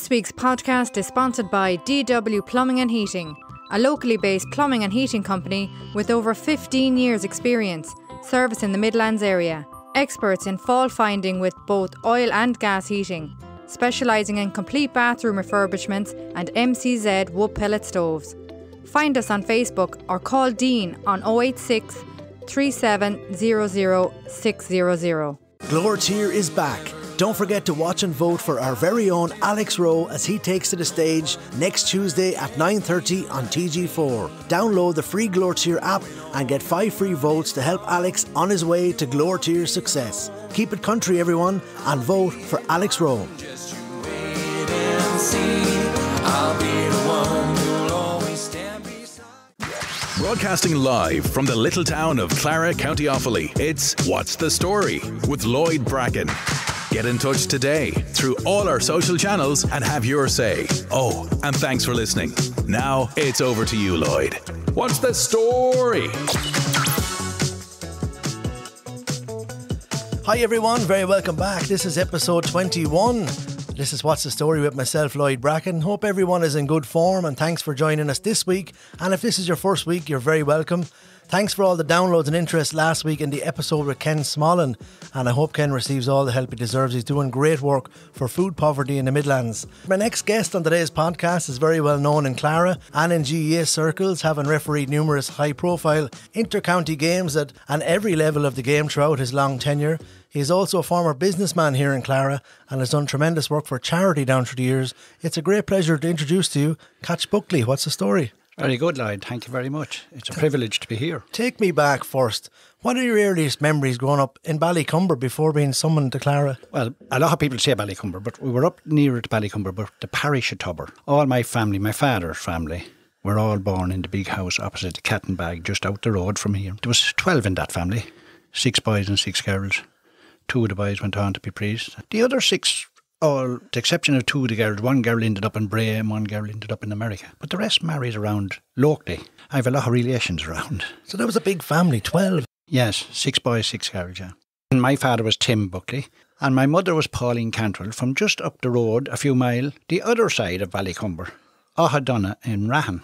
This week's podcast is sponsored by DW Plumbing and Heating, a locally based plumbing and heating company with over 15 years' experience servicing the Midlands area. Experts in fault finding with both oil and gas heating, specialising in complete bathroom refurbishments and MCZ wood pellet stoves. Find us on Facebook or call Dean on 086 3700 600. Glortier is back. Don't forget to watch and vote for our very own Alex Rowe as he takes to the stage next Tuesday at 9:30 on TG4. Download the free Glortier app and get 5 free votes to help Alex on his way to Glortier's success. Keep it country, everyone, and vote for Alex Rowe. Just you wait and see. I'll be the one who'll always stand beside. Broadcasting live from the little town of Clara, County Offaly, it's What's the Story with Lloyd Bracken. Get in touch today through all our social channels and have your say. Oh, and thanks for listening. Now it's over to you, Lloyd. What's the story? Hi everyone, very welcome back. This is episode 21. This is What's the Story with myself, Lloyd Bracken. Hope everyone is in good form and thanks for joining us this week. And if this is your first week, you're very welcome. Thanks for all the downloads and interest last week in the episode with Ken Smolin, and I hope Ken receives all the help he deserves. He's doing great work for food poverty in the Midlands. My next guest on today's podcast is very well known in Clara and in GEA circles, having refereed numerous high-profile inter-county games at every level of the game throughout his long tenure. He is also a former businessman here in Clara and has done tremendous work for charity down through the years. It's a great pleasure to introduce to you Catch Buckley. What's the story? Very good, Lloyd. Thank you very much. It's a privilege to be here. Take me back first. What are your earliest memories growing up in Cumber before being summoned to Clara? Well, a lot of people say Cumber, but we were up nearer to Cumber, but the parish of Cumber. All my family, my father's family, were all born in the big house opposite the Cat and Bag, just out the road from here. There was 12 in that family, 6 boys and 6 girls. 2 of the boys went on to be priests. The other 6, all, with the exception of 2 of the girls, 1 girl ended up in Bray and 1 girl ended up in America. But the rest married around locally. I have a lot of relations around. So that was a big family, 12. Yes, 6 boys, 6 girls, yeah. And my father was Tim Buckley and my mother was Pauline Cantrell from just up the road, a few miles, the other side of Cumber, Ohadonna in Rahan.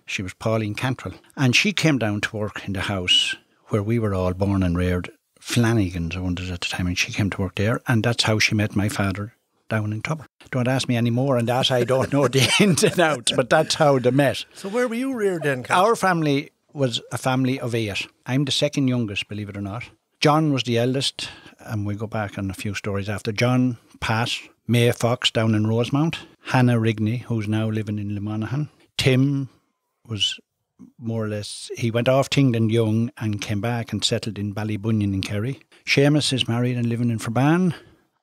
She was Pauline Cantrell. And she came down to work in the house where we were all born and reared. Flanagan's owned it at the time, and she came to work there, and that's how she met my father down in Cumber. Don't ask me any more on that, I don't know the ins and outs, but that's how they met. So where were you reared then, Kat? Our family was a family of 8. I'm the second youngest, believe it or not. John was the eldest, and we'll go back on a few stories after. John, Pat, May Fox down in Rosemount, Hannah Rigney, who's now living in Limonaghan. Tim was more or less, he went off to England young and came back and settled in Ballybunion in Kerry. Seamus is married and living in Ferban.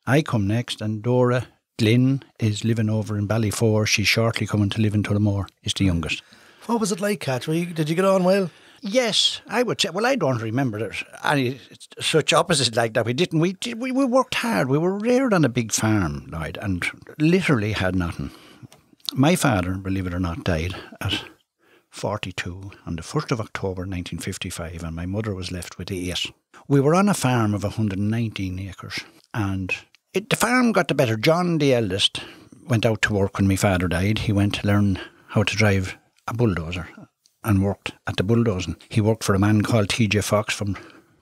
I come next, and Dora Glynn is living over in Ballyfour. She's shortly coming to live in Tullamore, is the youngest. What was it like, Kat? Did you get on well? Yes, I would say. Well, I don't remember any such opposite like that. We didn't. We worked hard. We were reared on a big farm, Lloyd, and literally had nothing. My father, believe it or not, died at 42 on the 1st of October 1955, and my mother was left with 8. We were on a farm of 119 acres, and the farm got the better. John, the eldest, went out to work when my father died. He went to learn how to drive a bulldozer and worked at the bulldozing. He worked for a man called TJ Fox from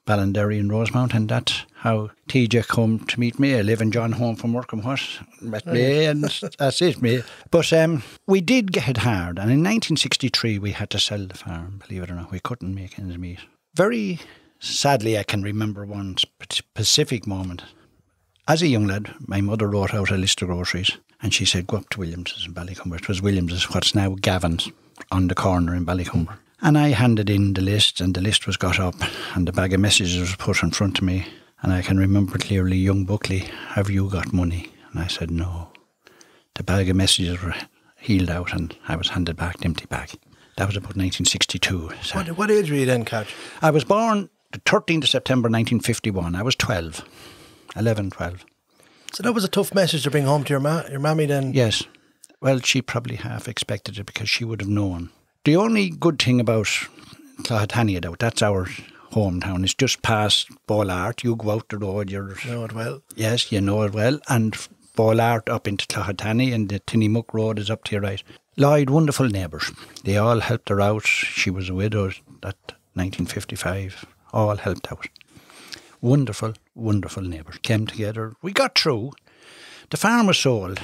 Ballinderry in Rosemount, and that's how TJ come to meet me. I live in John home from work and met me, and that's it, me. But we did get it hard, and in 1963 we had to sell the farm, believe it or not. We couldn't make ends meet. Very sadly, I can remember one specific moment. As a young lad, my mother wrote out a list of groceries, and she said, go up to Williams's in Ballycumber. It was Williams's, what's now Gavin's, on the corner in Ballycumber. And I handed in the list, and the list was got up, and the bag of messages was put in front of me. And I can remember clearly, young Buckley, have you got money? And I said, no. The bag of messages were healed out, and I was handed back the empty bag. That was about 1962. So what age were you then, Kat? I was born the 13th of September 1951. I was 12. So that was a tough message to bring home to your mammy then? Yes. Well, she probably half expected it because she would have known. The only good thing about Cloughataniadout, that's our hometown, it's just past Ballart. You go out the road, you know it well. Yes, you know it well. And Ballart up into Clohatani, and the Tinnymuck Road is up to your right. Lloyd, wonderful neighbours. They all helped her out. She was a widow at 1955. All helped out. Wonderful, wonderful neighbours. Came together. We got through. The farm was sold,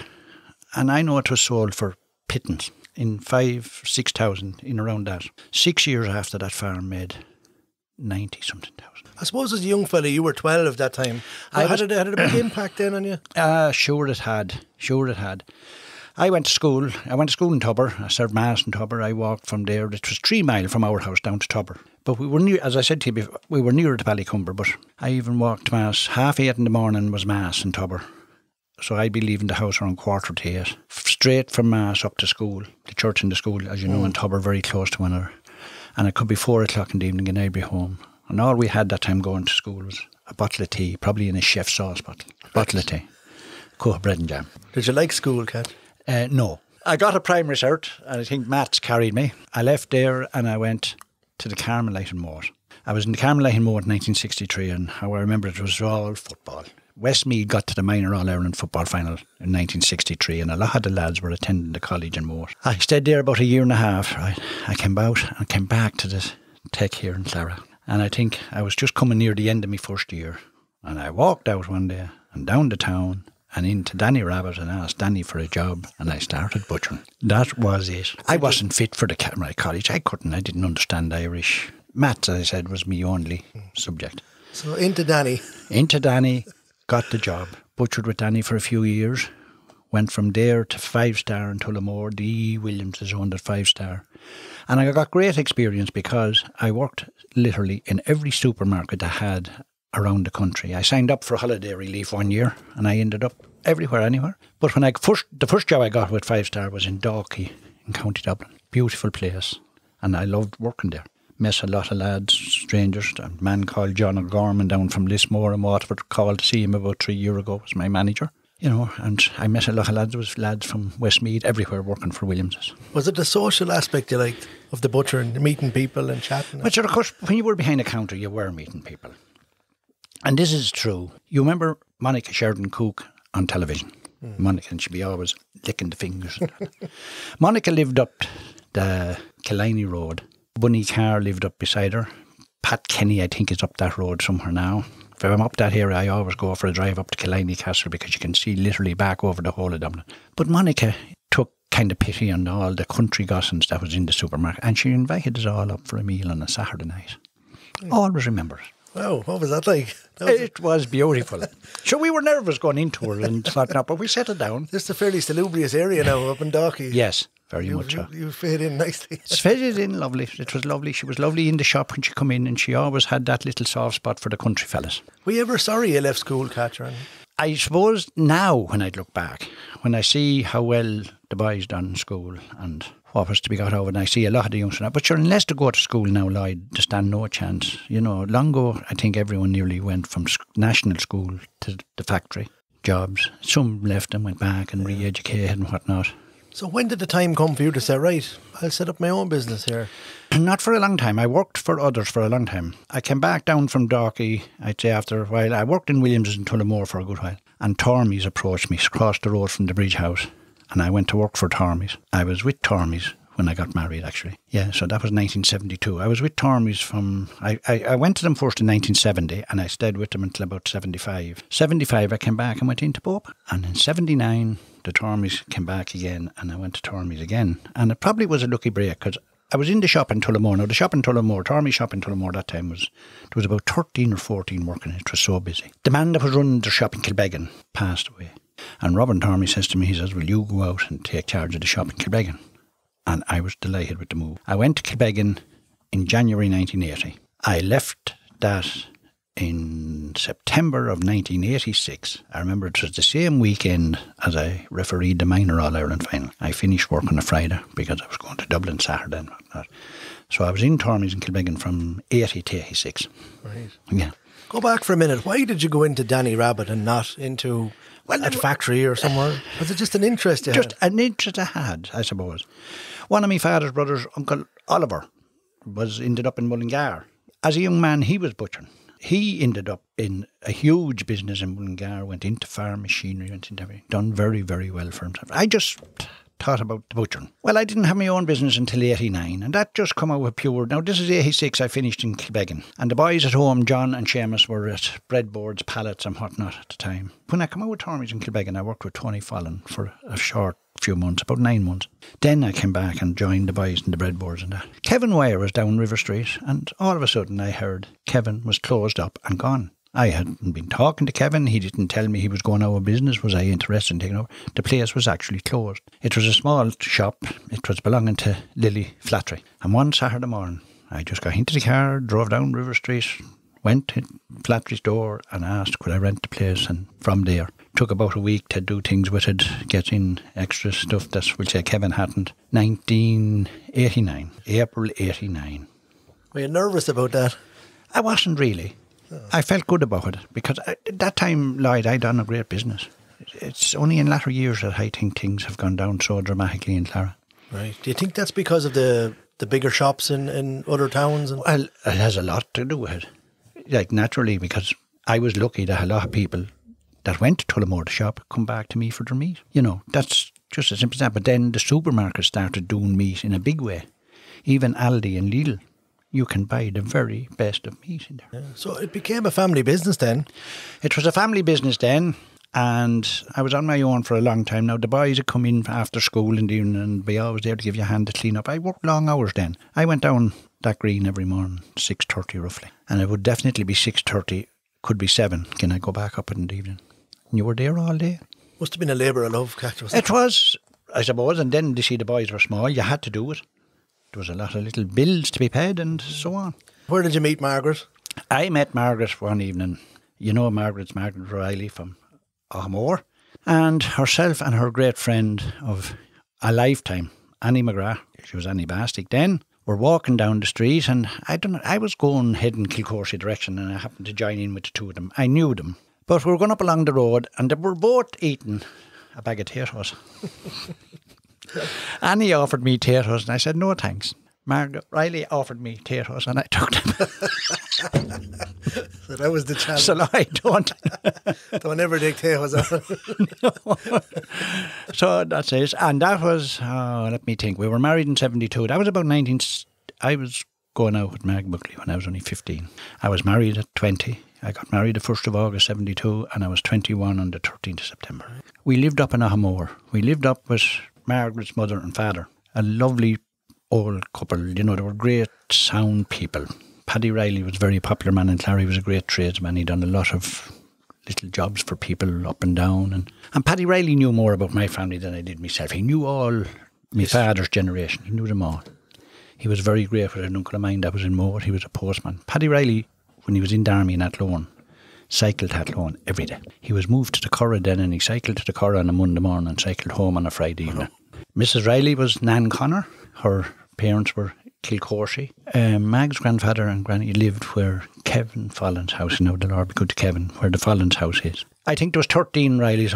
and I know it was sold for pittance in 6,000, in around that. 6 years after that farm made 90-something thousand. I suppose as a young fella, you were 12 at that time. Had it a big impact then on you? Sure it had. I went to school. I went to school in Tubber. I served Mass in Tubber. I walked from there. It was 3 miles from our house down to Tubber. But we were near, as I said to you before, we were nearer to Cumber. But I even walked Mass. 8:30 in the morning was Mass in Tubber. So I'd be leaving the house around 7:45. Straight from Mass up to school. The church and the school, as you know, in Tubber, very close to one another. And it could be 4 o'clock in the evening and I'd be home. And all we had that time going to school was a bottle of tea, probably in a chef's sauce bottle of tea. Cup of bread and jam. Did you like school, Cat? No. I got a primary cert, and I think maths carried me. I left there and I went to the Carmelite in Moat. I was in the Carmelite in Moat in 1963, and how I remember it was all football. Westmeath got to the minor All-Ireland football final in 1963, and a lot of the lads were attending the college in Moat. I stayed there about a year and a half. Right? I came out and came back to the tech here in Clara. And I think I was just coming near the end of my first year. And I walked out one day and down the town and into Danny Rabbit and asked Danny for a job, and I started butchering. That was it. I wasn't fit for the college. I didn't understand Irish. Maths, as I said, was my only subject. So into Danny. Into Danny, got the job. Butchered with Danny for a few years. Went from there to 5-star in Tullamore. D. Williams is owned at 5-star. And I got great experience because I worked literally in every supermarket I had around the country. I signed up for holiday relief 1 year and I ended up everywhere, anywhere. But when the first job I got with 5-star was in Dalkey in County Dublin. Beautiful place. And I loved working there. Met a lot of lads, strangers. A man called John O'Gorman down from Lismore in Waterford called to see him about 3 years ago, was my manager. You know, and I met a lot of lads. There was lads from Westmeath, everywhere working for Williams's. Was it the social aspect you liked of the butchering, meeting people and chatting? But of course, when you were behind a counter, you were meeting people. And this is true. You remember Monica Sheridan Cook on television? Monica, and she'd be always licking the fingers. Monica lived up the Killiney Road. Bunny Carr lived up beside her. Pat Kenny, I think, is up that road somewhere now. If I'm up that area, I always go for a drive up to Killiney Castle because you can see literally back over the whole of Dublin. But Monica took kind of pity on all the country gossins that was in the supermarket, and she invited us all up for a meal on a Saturday night. Always remember it. Wow, what was that like? It was beautiful. Sure, we were nervous going into it and whatnot, but we settled down. This is a fairly salubrious area now up in Dalkey. Yes, very much so. You fit in nicely. It fitted in lovely. It was lovely. She was lovely in the shop when she come in, and she always had that little soft spot for the country fellas. Were you ever sorry you left school, Catherine? I suppose now, when I look back, when I see how well the boys done in school and what was to be got over, and I see a lot of the youngsters now. But sure, unless they go to school now, Lloyd, they stand no chance. You know, long ago, I think everyone nearly went from national school to the factory jobs. Some left and went back and re-educated and whatnot. So when did the time come for you to say, right, I'll set up my own business here? Not for a long time. I worked for others for a long time. I came back down from Dalkey, I'd say after a while. I worked in Williams's in Tullamore for a good while. And Tormy's approached me, across the road from the Bridge House. And I went to work for Tormy's. I was with Tormy's when I got married, actually. Yeah, so that was 1972. I was with Tormy's from... I went to them first in 1970 and I stayed with them until about 75. 75, I came back and went into Pope. And in 79, the Tormy's came back again and I went to Tormy's again. And it probably was a lucky break because I was in the shop in Tullamore. Now, the shop in Tullamore, Tormy's shop in Tullamore that time there was about 13 or 14 working. It was so busy. The man that was running the shop in Kilbeggan passed away. And Robin Tormy says to me, he says, will you go out and take charge of the shop in Kilbeggan? And I was delighted with the move. I went to Kilbeggan in January 1980. I left that in September of 1986. I remember it was the same weekend as I refereed the minor All-Ireland final. I finished work on a Friday because I was going to Dublin Saturday and whatnot. So I was in Tormy's in Kilbeggan from 80 to 86. Right. Yeah. Go back for a minute. Why did you go into Danny Rabbit and not into a factory or somewhere? Was it just an interest you had? Just an interest I had, I suppose. One of my father's brothers, Uncle Oliver, ended up in Mullingar. As a young man, he was butchering. He ended up in a huge business in Mullingar, went into farm machinery, went into everything, done very, very well for himself. I just thought about the butchering. Well, I didn't have my own business until 89, and that just come out with pure. Now, this is 86, I finished in Kilbeggan, and the boys at home, John and Seamus, were at breadboards, pallets and whatnot at the time. When I come out with Tormy's in Kilbeggan, I worked with Tony Fallon for a short few months, about 9 months. Then I came back and joined the boys in the breadboards and that. Kevin Wire was down River Street, and all of a sudden I heard Kevin was closed up and gone. I hadn't been talking to Kevin. He didn't tell me he was going out of business. Was I interested in taking over? The place was actually closed. It was a small shop. It was belonging to Lily Flattery. And one Saturday morning, I just got into the car, drove down River Street, went to Flattery's door and asked could I rent the place. And from there, took about a week to do things with it, get in extra stuff that we'll say Kevin hadn't. 1989, April 89. Were you nervous about that? I wasn't really. I felt good about it because at that time, Lloyd, I'd done a great business. It's only in latter years that I think things have gone down so dramatically in Clara. Right. Do you think that's because of the bigger shops in other towns? Well, it has a lot to do with it. Like, naturally, because I was lucky that a lot of people that went to Tullamore to shop come back to me for their meat. You know, that's just as simple as that. But then the supermarket started doing meat in a big way. Even Aldi and Lidl. You can buy the very best of meat in there. Yeah. So it became a family business then? It was a family business then, and I was on my own for a long time. Now, the boys would come in after school in the evening and be always there to give you a hand to clean up. I worked long hours then. I went down that green every morning, 6:30 roughly. And it would definitely be 6:30, could be 7. Can I go back up in the evening? And you were there all day. Must have been a labour of love, Catch, wasn't it? It was, I suppose, and then you see the boys were small, you had to do it. There was a lot of little bills to be paid and so on. Where did you meet Margaret? I met Margaret one evening. You know Margaret's Margaret Riley from Ahamore. And herself and her great friend of a lifetime, Annie McGrath, she was Annie Bastic then, were walking down the street, and I was going heading Kilcorsey direction, and I happened to join in with the two of them. I knew them. But we were going up along the road, and they were both eating a bag of potatoes. Annie offered me potatoes, and I said, no thanks. Margaret Riley offered me potatoes, and I took them. So that was the challenge. So I don't ever take potatoes out. No. So that's it. And that was, let me think, we were married in 72. That was about 19... I was going out with Catch Buckley when I was only 15. I was married at 20. I got married the 1st of August 72, and I was 21 on the 13th of September. We lived up in Ahamore. We lived up with Margaret's mother and father, a lovely old couple. You know, they were great sound people. Paddy Riley was a very popular man in Clara. He was a great tradesman. He'd done a lot of little jobs for people up and down. And Paddy Riley knew more about my family than I did myself. He knew all my father's generation. He knew them all. He was very great with an uncle of mine that was in Moore. He was a postman. Paddy Riley, when he was in the army in Athlone, cycled to Athlone every day. He was moved to the Cumber then, and he cycled to the Cumber on a Monday morning and cycled home on a Friday evening. Mrs. Riley was Nan Connor. Her parents were Kilcorsey. Mag's grandfather and granny lived where Kevin Follin's house, you know, the Lord be good to Kevin, where the Follin's house is. I think there was 13 Rileys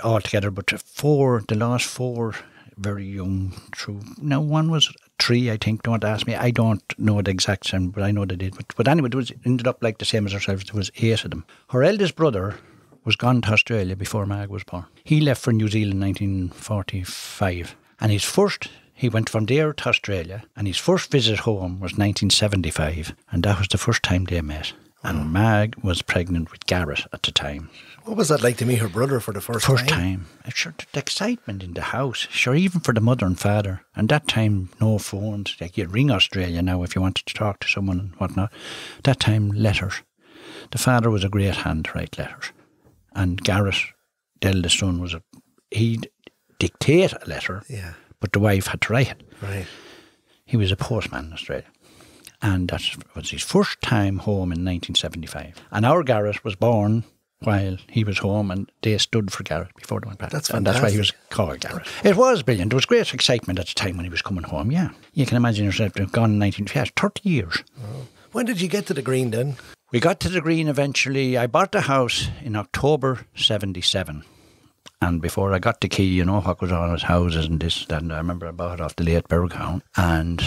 altogether, but the last 4 very young through. Now, one was 3, I think. Don't ask me. I don't know the exact same, but I know they did. But anyway, it ended up like the same as ourselves. There was 8 of them. Her eldest brother was gone to Australia before Mag was born. He left for New Zealand in 1945. And he went from there to Australia, and his first visit home was 1975. And that was the first time they met. And Mag was pregnant with Garrett at the time. What was that like to meet her brother for the first time? Sure, the excitement in the house. Sure, even for the mother and father. And that time, no phones. Like, you'd ring Australia now if you wanted to talk to someone and whatnot. That time, letters. The father was a great hand to write letters. And Garrett, the eldest son, he'd dictate a letter, but the wife had to write it. Right. He was a postman in Australia. And that was his first time home in 1975. And our Garrett was born while he was home, and they stood for Garrett before they went back. That's and that's why he was called Garrett. It was brilliant. There was great excitement at the time when he was coming home, yeah. You can imagine yourself, they've gone 30 years. Oh. When did you get to the Green then? We got to the Green eventually. I bought the house in October 77. And before I got the key, you know what goes on with houses and this, that, and I remember I bought it off the late Berghound. And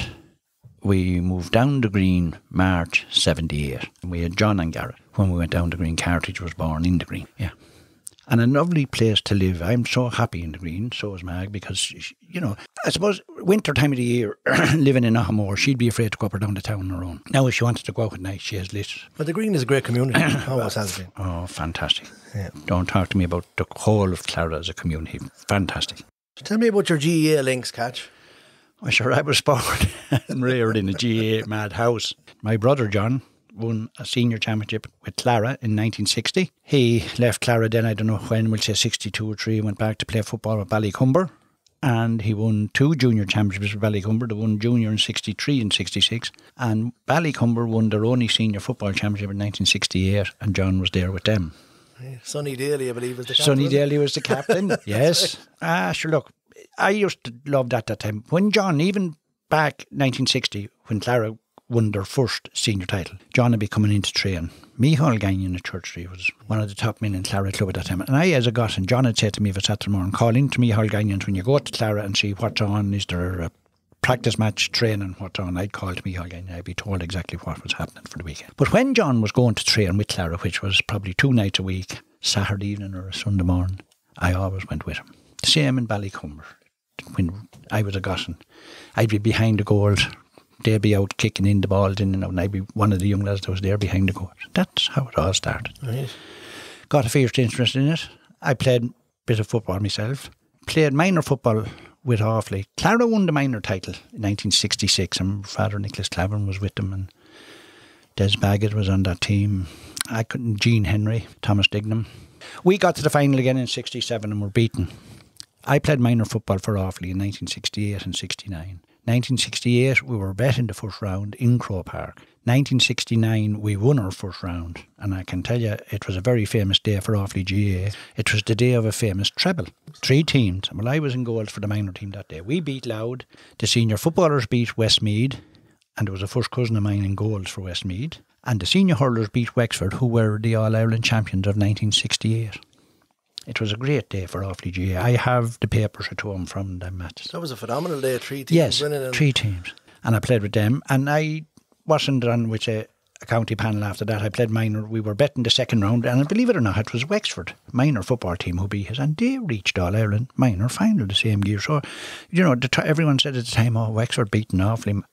We moved down the Green March 78. And we had John and Garrett. When we went down the Green, Cartridge was born in the Green. Yeah. And a lovely place to live. I'm so happy in the Green, so is Mag, because, you know, I suppose winter time of the year, living in Ahamore, she'd be afraid to go up or down the town on her own. Now, if she wanted to go out at night, she has lit. But the Green is a great community. Always has been. Oh, fantastic. Yeah. Don't talk to me about the whole of Clara as a community. Fantastic. Tell me about your GAA links, Catch. Well, sure, I was born and reared in a GAA mad house. My brother, John, won a senior championship with Clara in 1960. He left Clara then, I don't know when, we'll say 62 or 3, went back to play football with Bali Cumber. And he won 2 junior championships with Bali Cumber. They won junior in 63 and 66. And Bali Cumber won their only senior football championship in 1968, and John was there with them. Sonny Daly, I believe, was the captain. Sonny Daly was the captain, yes. Sure, look, I used to love that time. When John, even back 1960, when Clara won their first senior title, John would be coming in to train. Micheál Gagnon at Church Street was one of the top men in Clara Club at that time. And I, as a Gossan, John had said to me if it's Saturday morning, call in to Micheál Gagnon's when you go to Clara and see what's on. Is there a practice match, training, what's on? I'd call to Micheál Gagnon. I'd be told exactly what was happening for the weekend. But when John was going to train with Clara, which was probably 2 nights a week, Saturday evening or a Sunday morning, I always went with him. Same in Ballycumber. When I was a Gossan, I'd be behind the goals. They'd be out kicking in the balls in and out, and I'd be one of the young lads that was there behind the goals. That's how it all started. Right. Got a fierce interest in it. I played a bit of football myself. Played minor football with Offaly. Clara won the minor title in 1966, and Father Nicholas Clavin was with them, and Des Baggett was on that team. Gene Henry, Thomas Dignam. We got to the final again in 67 and were beaten. I played minor football for Offaly in 1968 and 69. 1968, we were bet in the first round in Crow Park. 1969, we won our first round. And I can tell you, it was a very famous day for Offaly GAA. It was the day of a famous treble. 3 teams. Well, I was in goals for the minor team that day. We beat Louth. The senior footballers beat Westmeath. And there was a first cousin of mine in goals for Westmeath. And the senior hurlers beat Wexford, who were the All-Ireland champions of 1968. It was a great day for Offaly GAA. I have the papers at home from them matches. That was a phenomenal day, 3 teams yes, winning. Yes, 3 teams. And I played with them. And I wasn't on with a county panel after that. I played minor. We were betting the second round. And believe it or not, it was Wexford, minor football team, who beat us. And they reached All-Ireland minor final the same year. So, you know, everyone said at the time, oh, Wexford beating Offaly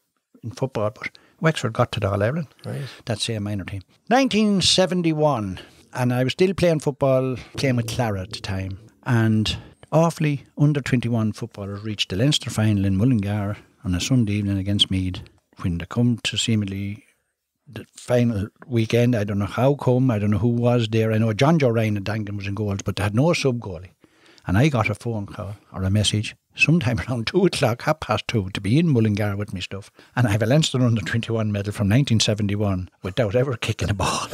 in football. But Wexford got to the All-Ireland. Right. That same minor team. 1971. And I was still playing football, playing with Clara at the time. And Offaly under-21 footballers reached the Leinster final in Mullingar on a Sunday evening against Meath. When they come to seemingly the final weekend, I don't know how come, I don't know who was there. I know John Joe Ryan and Dangan was in goals, but they had no sub-goalie. And I got a phone call or a message sometime around 2 o'clock, 2:30, to be in Mullingar with me stuff. And I have a Leinster under-21 medal from 1971 without ever kicking a ball.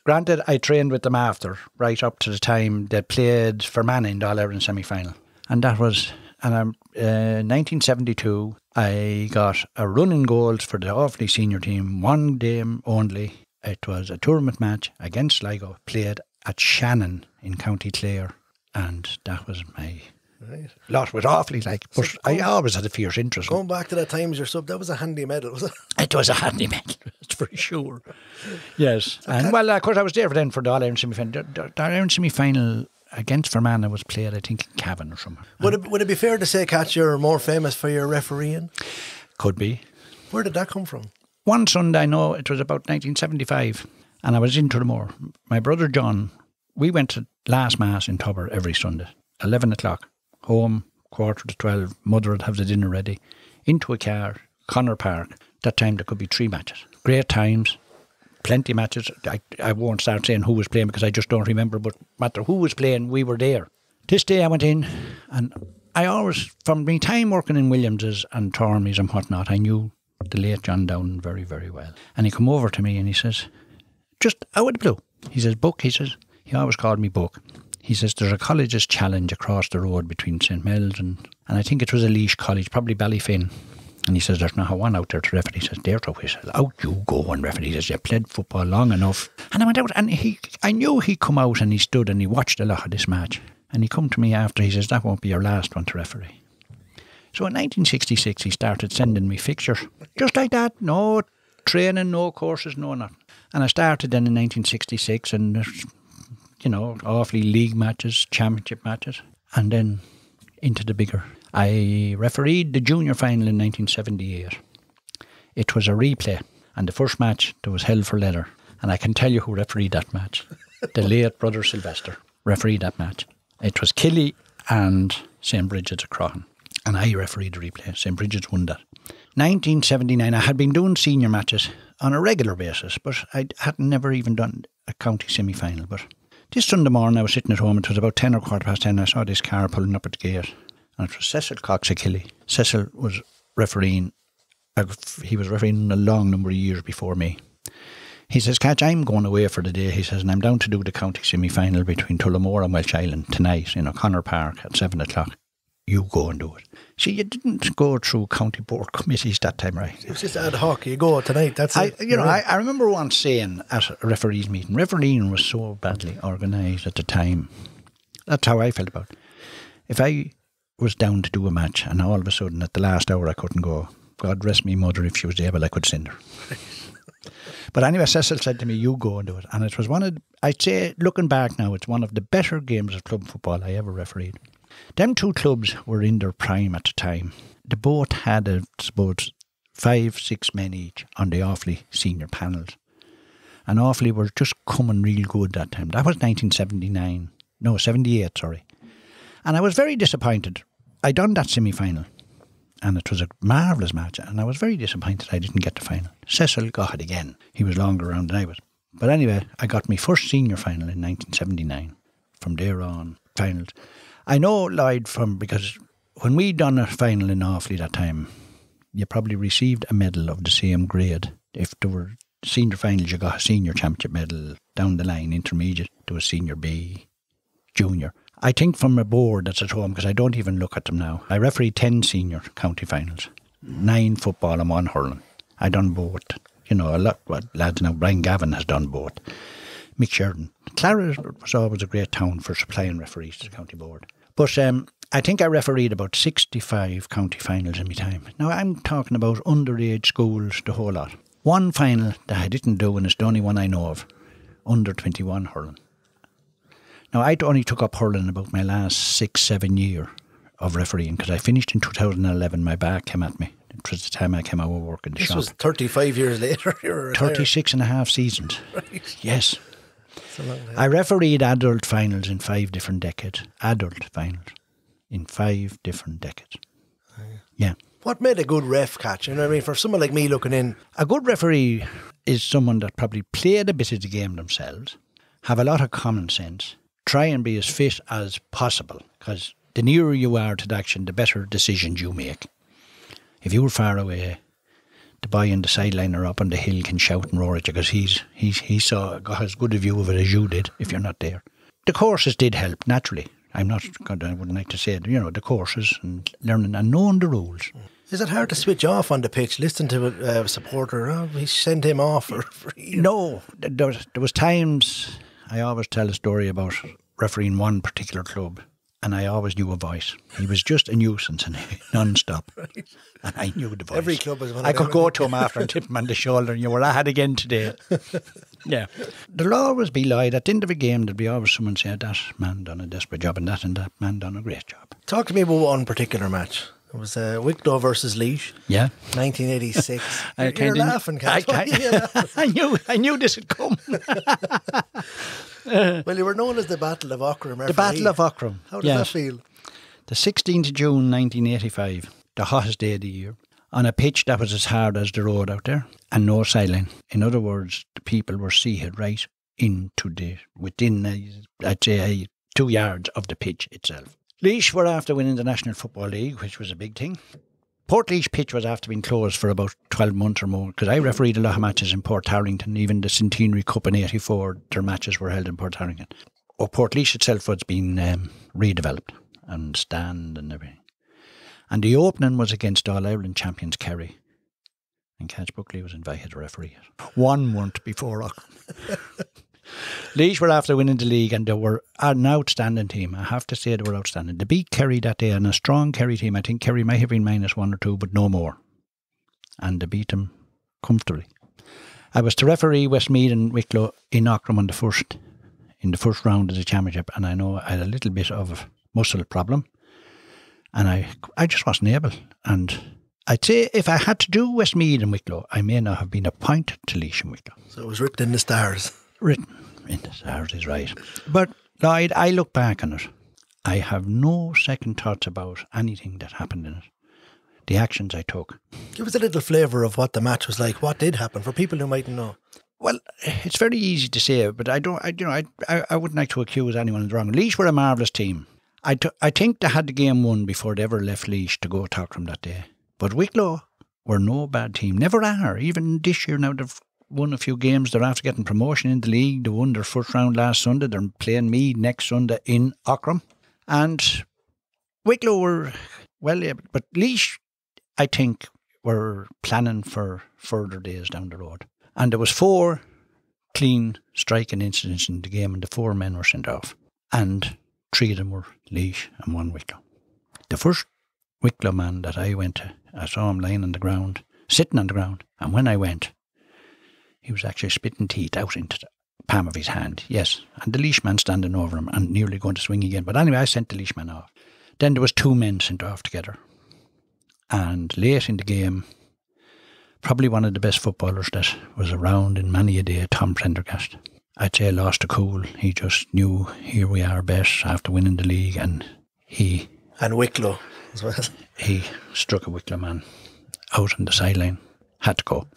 Granted, I trained with them after, right up to the time they played Fermanagh in the All-Ireland semi-final. And that was, 1972, I got a run in goals for the Offaly senior team, 1 game only. It was a tournament match against Sligo, played at Shannon in County Clare. And that was my lot with Offaly. But I always had a fierce interest. Going back to that time as your sub, that was a handy medal, was it? It was a handy medal, that's for sure. Yes. And well, of course, I was there then for the All-Ireland semi-final. The All-Ireland semi-final against Fermanagh was played, I think, in Cavan or somewhere. Would it be fair to say, Catch, you're more famous for your refereeing? Could be. Where did that come from? One Sunday, I know, it was about 1975, and I was in Tullamore. My brother John, we went to last Mass in Tubber every Sunday, 11 o'clock. Home, 11:45, mother would have the dinner ready. Into a car, Connor Park. That time there could be 3 matches. Great times, plenty of matches. I won't start saying who was playing because I just don't remember, but no matter who was playing, we were there. This day I went in, and I always, from my time working in Williams's and Tormey's and whatnot, I knew the late John Down very, very well. And he come over to me and he says, just out of the blue, he says, Buck, he says, he always called me Buck. He says, there's a college's challenge across the road between St. Mel's and I think it was a Laois college, probably Ballyfin. And he says, there's not one out there to referee. He says, there to whistle. Out you go and referee. He says, you played football long enough. And I went out and I knew he'd come out and he stood and he watched a lot of this match. And he come to me after, he says, that won't be your last one to referee. So in 1966, he started sending me fixtures. Just like that. No training, no courses, no nothing. And I started then in 1966 and there's, you know, awfully league matches, championship matches. And then into the bigger. I refereed the junior final in 1978. It was a replay. And the first match, there was hell for leather. And I can tell you who refereed that match. The late brother Sylvester refereed that match. It was Killy and St. Bridget's of Croghan. And I refereed the replay. St. Bridget's won that. 1979, I had been doing senior matches on a regular basis, but I had never even done a county semi-final. But this Sunday morning, I was sitting at home. It was about 10 or quarter past 10. I saw this car pulling up at the gate. And it was Cecil Cox of Killy. Cecil was refereeing. He was refereeing a long number of years before me. He says, Catch, I'm going away for the day. He says, and I'm down to do the county semi-final between Tullamore and Welsh Island tonight in O'Connor Park at 7 o'clock. You go and do it. See, you didn't go through county board committees that time, right? It was just ad hoc. You go tonight, that's it. I remember once saying at a referees meeting, refereeing was so badly organised at the time. That's how I felt about it. If I was down to do a match and all of a sudden at the last hour I couldn't go, God rest me mother, if she was able I could send her. But anyway, Cecil said to me, you go and do it. And it was I'd say, looking back now, it's one of the better games of club football I ever refereed. Them two clubs were in their prime at the time. They both had, I suppose, 5-6 men each on the Offaly senior panels. And Offaly were just coming real good that time. That was 78, sorry. And I was very disappointed. I done that semi-final. And it was a marvellous match. And I was very disappointed I didn't get the final. Cecil got it again. He was longer around than I was. But anyway, I got my first senior final in 1979. From there on, finals. I know Lloyd because when we done a final in Offaly that time, you probably received a medal of the same grade. If there were senior finals, you got a senior championship medal. Down the line, intermediate, there was senior B, junior. I think from a board that's at home, because I don't even look at them now, I refereed 10 senior county finals, 9 football and 1 hurling. I done both. You know, a lot of lads now, Brian Gavin has done both. Mick Sheridan. Clara was always a great town for supplying referees to the county board. But I think I refereed about 65 county finals in my time. Now I'm talking about underage schools, the whole lot. One final that I didn't do, and it's the only one I know of, under 21 hurling. Now, I only took up hurling about my last 6-7 year of refereeing, because I finished in 2011. My back came at me. It was the time I came out of work in the shop. This was 35 years later. 36 and a half seasons. Right. Yes. That's a long time. I refereed adult finals in 5 different decades. Adult finals in 5 different decades. Yeah. What made a good ref, Catch? You know what I mean? For someone like me looking in. A good referee is someone that probably played a bit of the game themselves, have a lot of common sense, try and be as fit as possible, because the nearer you are to the action, the better decisions you make. If you're far away, the boy on the sideline or up on the hill can shout and roar at you because he got as good a view of it as you did if you're not there. The courses did help, naturally. I wouldn't like to say it, you know, the courses and learning and knowing the rules. Is it hard to switch off on the pitch, listen to a supporter? Oh, he sent him off. No, there was times. I always tell a story about refereeing one particular club, and I always knew a voice. He was just a nuisance and non-stop. Right. And I knew the voice. Every club was one of I them. could go to him after and tip him on the shoulder and you were at again today. Yeah. There'll always be Lloyd. At the end of a game, there'll be always someone saying, that man done a desperate job and that man done a great job. Talk to me about one particular match. It was Wicklow versus Laois. Yeah. 1986. You're laughing, Catch. I knew this would come. Well, you were known as the Battle of Ockram. The Battle of Ockram. How does that feel? The 16th of June 1985, the hottest day of the year, on a pitch that was as hard as the road out there, and no sideline. In other words, the people were seated right within, I'd say, 2 yards of the pitch itself. Laois were after winning the National Football League, which was a big thing. Port Laois pitch was after being closed for about 12 months or more, because I refereed a lot of matches in Port Harrington. Even the Centenary Cup in 84, their matches were held in Port Harrington. Port Laois itself was being redeveloped and stand and everything. And the opening was against All-Ireland champions Kerry. And Catch Buckley was invited to referee it 1 month before Ockram. Laois were after winning the league, and they were an outstanding team. I have to say they were outstanding. They beat Kerry that day, and a strong Kerry team. I think Kerry might have been -1 or 2, but no more. And they beat them comfortably. I was to referee Westmeath and Wicklow in Auckland in the first round of the championship, and I know I had a little bit of a muscle problem, and I just wasn't able. And I'd say if I had to do Westmeath and Wicklow, I may not have been appointed to Laois and Wicklow. So it was written in the stars. Written in the stars is right. But Lloyd, I look back on it. I have no second thoughts about anything that happened in it. The actions I took. Give us a little flavour of what the match was like. What did happen for people who mightn't know? Well, it's very easy to say, but I wouldn't like to accuse anyone of the wrong. Laois were a marvellous team. I think they had the game won before they ever left Laois to go to Auckland that day. But Wicklow were no bad team. Never are. Even this year now they've won a few games. They're after getting promotion in the league. They won their first round last Sunday. They're playing Meath next Sunday in Auckland. And Wicklow were, well, yeah, but Laois, I think, were planning for further days down the road. And there was 4 clean striking incidents in the game, and the 4 men were sent off. And 3 of them were Laois and 1 Wicklow. The first Wicklow man that I went to, I saw him lying on the ground, sitting on the ground, and when I went, he was actually spitting teeth out into the palm of his hand, yes, and the Laois man standing over him and nearly going to swing again. But anyway, I sent the Laois man off. Then there was 2 men sent off together. And late in the game, probably one of the best footballers that was around in many a day, Tom Prendergast. I'd say lost the cool. He just knew, here we are best after winning the league, and he... And Wicklow as well. He struck a Wicklow man out on the sideline. Had to go.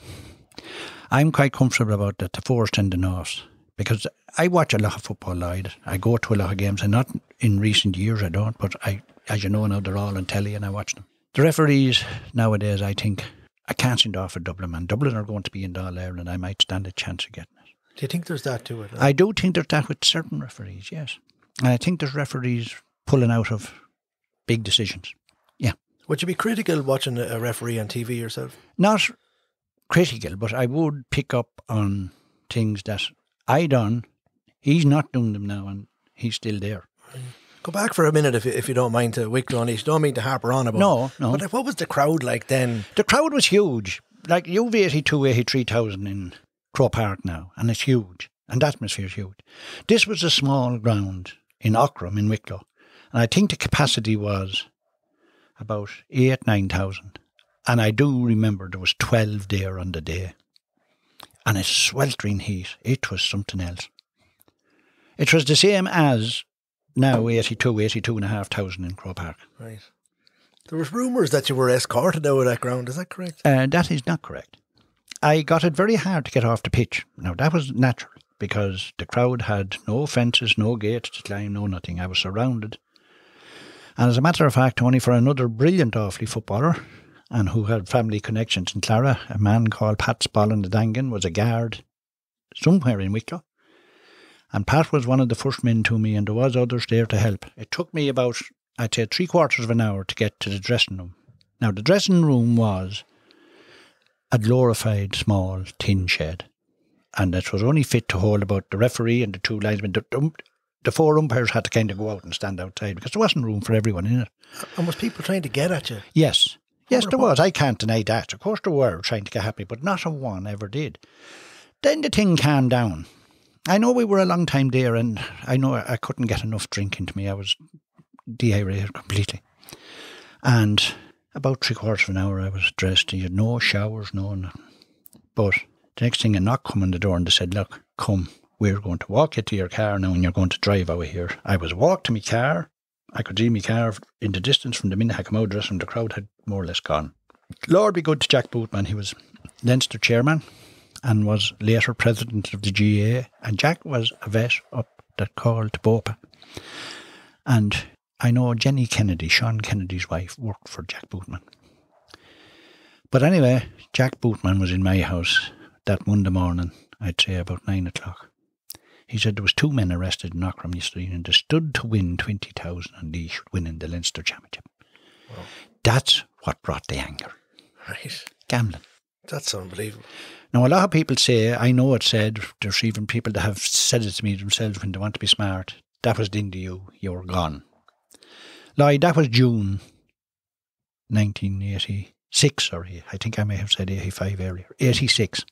I'm quite comfortable about that, the 4 sending offs, because I watch a lot of football, Lloyd. I go to a lot of games, and not in recent years I don't, but I, as you know now, they're all on telly and I watch them. The referees nowadays, I think, I can't send off a Dublin man. Dublin are going to be in the All-Ireland. I might stand a chance of getting it. Do you think there's that to it? I do think there's that with certain referees, yes. And I think there's referees pulling out of big decisions. Yeah. Would you be critical watching a referee on TV yourself? Not critical, but I would pick up on things that I done. He's not doing them now, and he's still there. Go back for a minute, if you don't mind, to Wicklow and Laois. Don't mean to harper on about it. No. But what was the crowd like then? The crowd was huge. Like, you've 83,000 in Crow Park now, and it's huge. And the atmosphere is huge. This was a small ground in Auckland, in Wicklow. And I think the capacity was about 8,000-9,000. And I do remember there was 12 there on the day. And it's sweltering heat. It was something else. It was the same as now 82,500 in Crow Park. Right. There was rumours that you were escorted out of that ground. Is that correct? That is not correct. I got it very hard to get off the pitch. Now, that was natural, because the crowd had no fences, no gates to climb, no nothing. I was surrounded. And as a matter of fact, only for another brilliant Offaly footballer, and who had family connections in Clara, a man called Pat Spallin the Dangan was a guard somewhere in Wicklow. And Pat was one of the first men to me, and there was others there to help. It took me about, I'd say, 3/4 of an hour to get to the dressing room. Now, the dressing room was a glorified small tin shed, and it was only fit to hold about the referee and the 2 linesmen. The 4 umpires had to kind of go out and stand outside, because there wasn't room for everyone in it. And was people trying to get at you? Yes. Yes, there was. I can't deny that. Of course there were trying to get at me, but not a one ever did. Then the thing calmed down. I know we were a long time there, and I know I couldn't get enough drink into me. I was dehydrated completely. And about 3/4 of an hour I was dressed. You had no showers, no. But the next thing, a knock come on the door, and they said, "Look, come, we're going to walk you to your car now, and you're going to drive out here." I was walked to my car. I could see my car in the distance from the minute I came out of the dressing room. The crowd had more or less gone. Lord be good to Jack Bootman. He was Leinster chairman and was later president of the GAA. And Jack was a vet up that called to Bopa. And I know Jenny Kennedy, Sean Kennedy's wife, worked for Jack Bootman. But anyway, Jack Bootman was in my house that Monday morning, I'd say about 9 o'clock. He said there was 2 men arrested in Auckland yesterday, and they stood to win 20,000 and Laois winning the Leinster Championship. Wow. That's what brought the anger. Right. Gambling. That's unbelievable. Now, a lot of people say, I know it's said, there's even people that have said it to me themselves when they want to be smart, that was the end of you, you were gone. Lloyd, that was June 1986, sorry, I think I may have said 85 earlier, 86.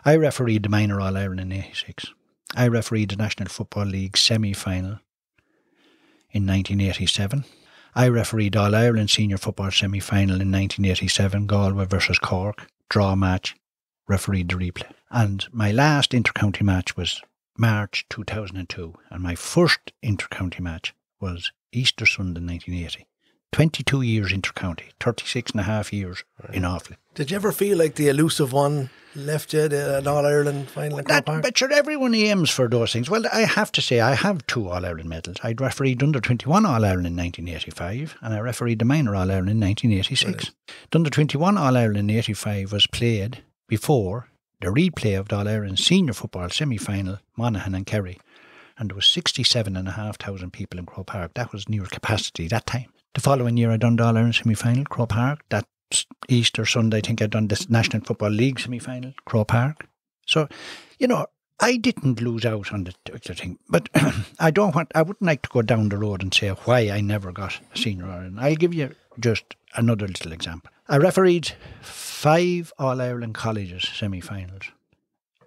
I refereed the Minor All-Ireland in 86. I refereed the National Football League semi-final in 1987. I refereed All-Ireland Senior Football semi-final in 1987, Galway versus Cork, draw match, refereed the replay. And my last inter-county match was March 2002, and my first inter-county match was Easter Sunday 1980. 22 years inter-county, 36 and a half years in Offaly. Did you ever feel like the elusive one left you an All-Ireland final in Croke Park? But sure, everyone aims for those things. Well, I have to say, I have 2 All-Ireland medals. I'd refereed under-21 All-Ireland in 1985, and I refereed the Minor All-Ireland in 1986. Brilliant. The under-21 All-Ireland in 85 was played before the replay of the All-Ireland Senior Football semi-final, Monaghan and Kerry, and there was 67,500 people in Croke Park. That was near capacity that time. The following year I done the All-Ireland semi-final, Croke Park. That Easter Sunday I think I'd done the National Football League semi-final, Croke Park. So, you know, I didn't lose out on the thing. But I wouldn't like to go down the road and say why I never got a senior All-Ireland. I'll give you just another little example. I refereed 5 All-Ireland colleges semi-finals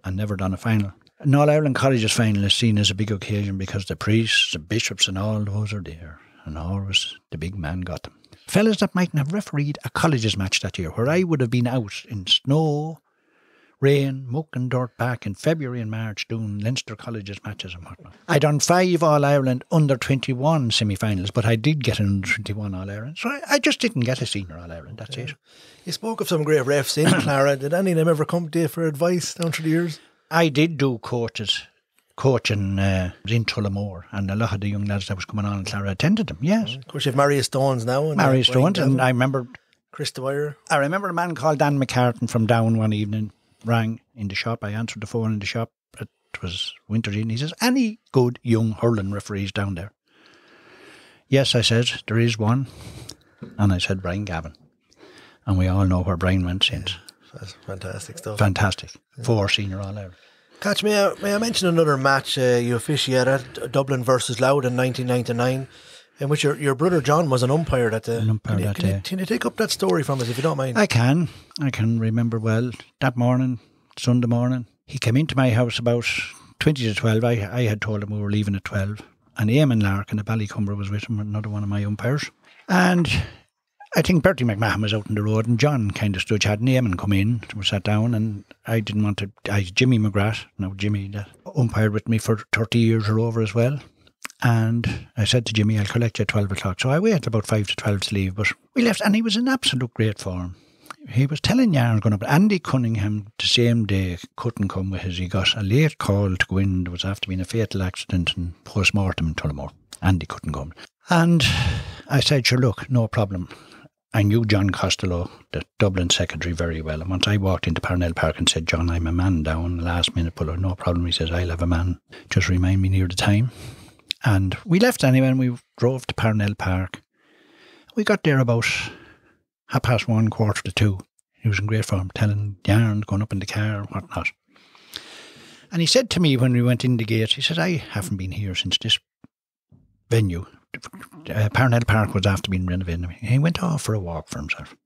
and never done a final. An All-Ireland colleges final is seen as a big occasion because the priests, the bishops and all those are there. And always the big man got them. Fellas that mightn't have refereed a colleges match that year, where I would have been out in snow, rain, muck and dirt back in February and March doing Leinster colleges matches and whatnot. I done 5 All-Ireland under-21 semi-finals, but I did get an under-21 All-Ireland. So I just didn't get a senior All-Ireland, that's it. You spoke of some great refs in Clara. Did any of them ever come to you for advice down through the years? I did do coaching in Tullamore, and a lot of the young lads that was coming on in Clara attended them, yes. Of course, you have Marius Stones now. Marius Stones, and I remember Chris Dwyer. I remember a man called Dan McCartan from Down one evening rang in the shop. I answered the phone in the shop. It was winter in. He says, any good young hurling referees down there? Yes, I said, there is one. And I said, Brian Gavin. And we all know where Brian went since. That's fantastic stuff. Fantastic. 4 senior All-Ireland. Catch, may I mention another match you officiated, Dublin versus Louth in 1999, in which your brother John was an umpire that day. Can you take up that story from us if you don't mind? I can remember well. That morning, Sunday morning, he came into my house about 20 to 12. I had told him we were leaving at 12. And Eamon Larkin, the Bali Cumber, was with him, another one of my umpires. And I think Bertie McMahon was out on the road, and John kind of stood chatting. Eamon come in, we sat down, and I didn't want to. Jimmy McGrath, now Jimmy, that umpired with me for 30 years or over as well. And I said to Jimmy, I'll collect you at 12 o'clock. So I waited about 5 to 12 to leave, but we left, and he was in absolute great form. He was telling yarns going up. Andy Cunningham, the same day, couldn't come with his. He got a late call to go in. There was after being a fatal accident and post-mortem in Tullamore. Andy couldn't come. And I said, sure, look, no problem. I knew John Costello, the Dublin secretary, very well. And once I walked into Parnell Park and said, John, I'm a man down, last minute puller, no problem. He says, I'll have a man. Just remind me near the time. And we left anyway, and we drove to Parnell Park. We got there about 1:30, 1:45. He was in great form, telling yarns, going up in the car and whatnot. And he said to me when we went in the gate, he said, I haven't been here since this venue. Parnell Park was after being renovated. He went off for a walk for himself.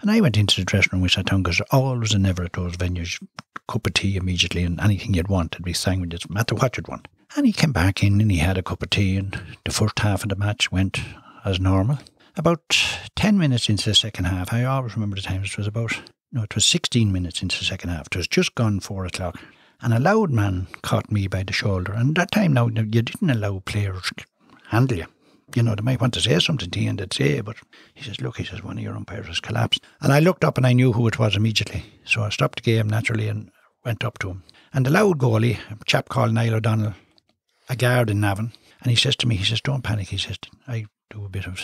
And I went into the dressing room, we sat down, because always and never at those venues, cup of tea immediately, and anything you'd want, it'd be sandwiches, no matter what you'd want. And he came back in and he had a cup of tea, and the first half of the match went as normal. About 10 minutes into the second half, I always remember the time, it was 16 minutes into the second half. It was just gone 4 o'clock. And a loud man caught me by the shoulder. And that time now, you didn't allow players handle you. You know, they might want to say something to you and they'd say, but he says, look, he says, one of your umpires has collapsed. And I looked up and I knew who it was immediately. So I stopped the game naturally and went up to him. And the loud goalie, a chap called Niall O'Donnell, a guard in Navan, and he says to me, he says, don't panic. He says, I do a bit of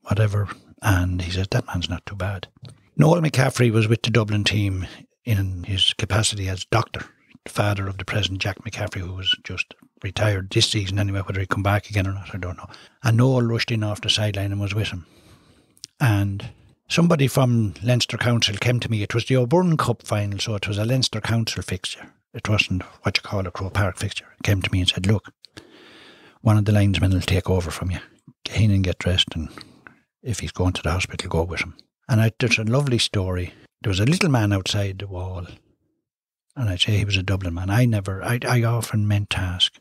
whatever. And he says, that man's not too bad. Noel McCaffrey was with the Dublin team in his capacity as doctor, the father of the present Jack McCaffrey, who was just retired this season anyway. Whether he'd come back again or not, I don't know. And Noel rushed in off the sideline and was with him. And somebody from Leinster Council came to me. It was the O'Byrne Cup final, so it was a Leinster Council fixture. It wasn't what you call a Crow Park fixture. It came to me and said, look, one of the linesmen will take over from you. Get in and get dressed, and if he's going to the hospital, go with him. And there's a lovely story. There was a little man outside the wall, and I'd say he was a Dublin man. I often meant to ask.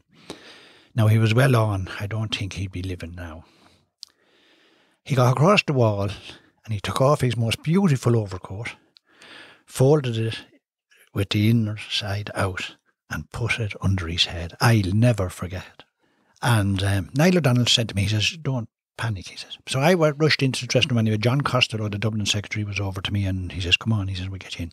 Now, he was well on. I don't think he'd be living now. He got across the wall, and he took off his most beautiful overcoat, folded it with the inner side out, and put it under his head. I'll never forget it. And Niall O'Donnell said to me, he says, don't panic, he says. So I rushed into the dressing room anyway. John Costello, the Dublin secretary, was over to me, and he says, come on, he says, we'll get you in.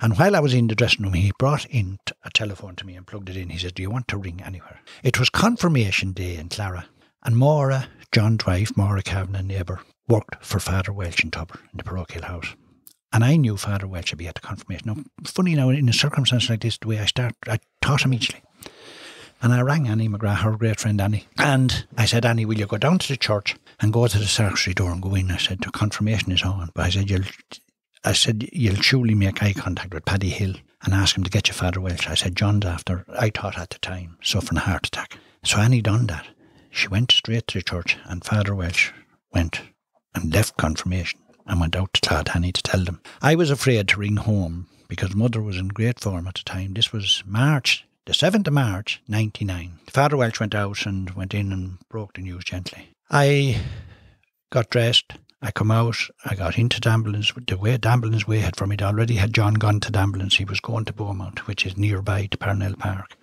And while I was in the dressing room, he brought in a telephone to me and plugged it in. He says, do you want to ring anywhere? It was confirmation day in Clara, and Maura, John's wife, Maura Kavanagh, neighbour, worked for Father Welch in Tubber, in the parochial house. And I knew Father Welch would be at the confirmation. Now, funny now, in a circumstance like this, the way I thought immediately. And I rang Annie McGrath, her great friend Annie, and I said, Annie, will you go down to the church and go to the sacristy door and go in? I said, the confirmation is on. But I said, you'll surely make eye contact with Paddy Hill and ask him to get you Father Welch. I said, John's after, I thought at the time, suffering a heart attack. So Annie done that. She went straight to the church, and Father Welch went and left confirmation and went out to Clodhanny to tell them. I was afraid to ring home because Mother was in great form at the time. This was March, the 7th of March, 99. Father Welch went out and went in and broke the news gently. I got dressed, I come out, I got into the ambulance. The ambulance waited for me. Already had John gone to the ambulance. He was going to Beaumont, which is nearby to Parnell Park.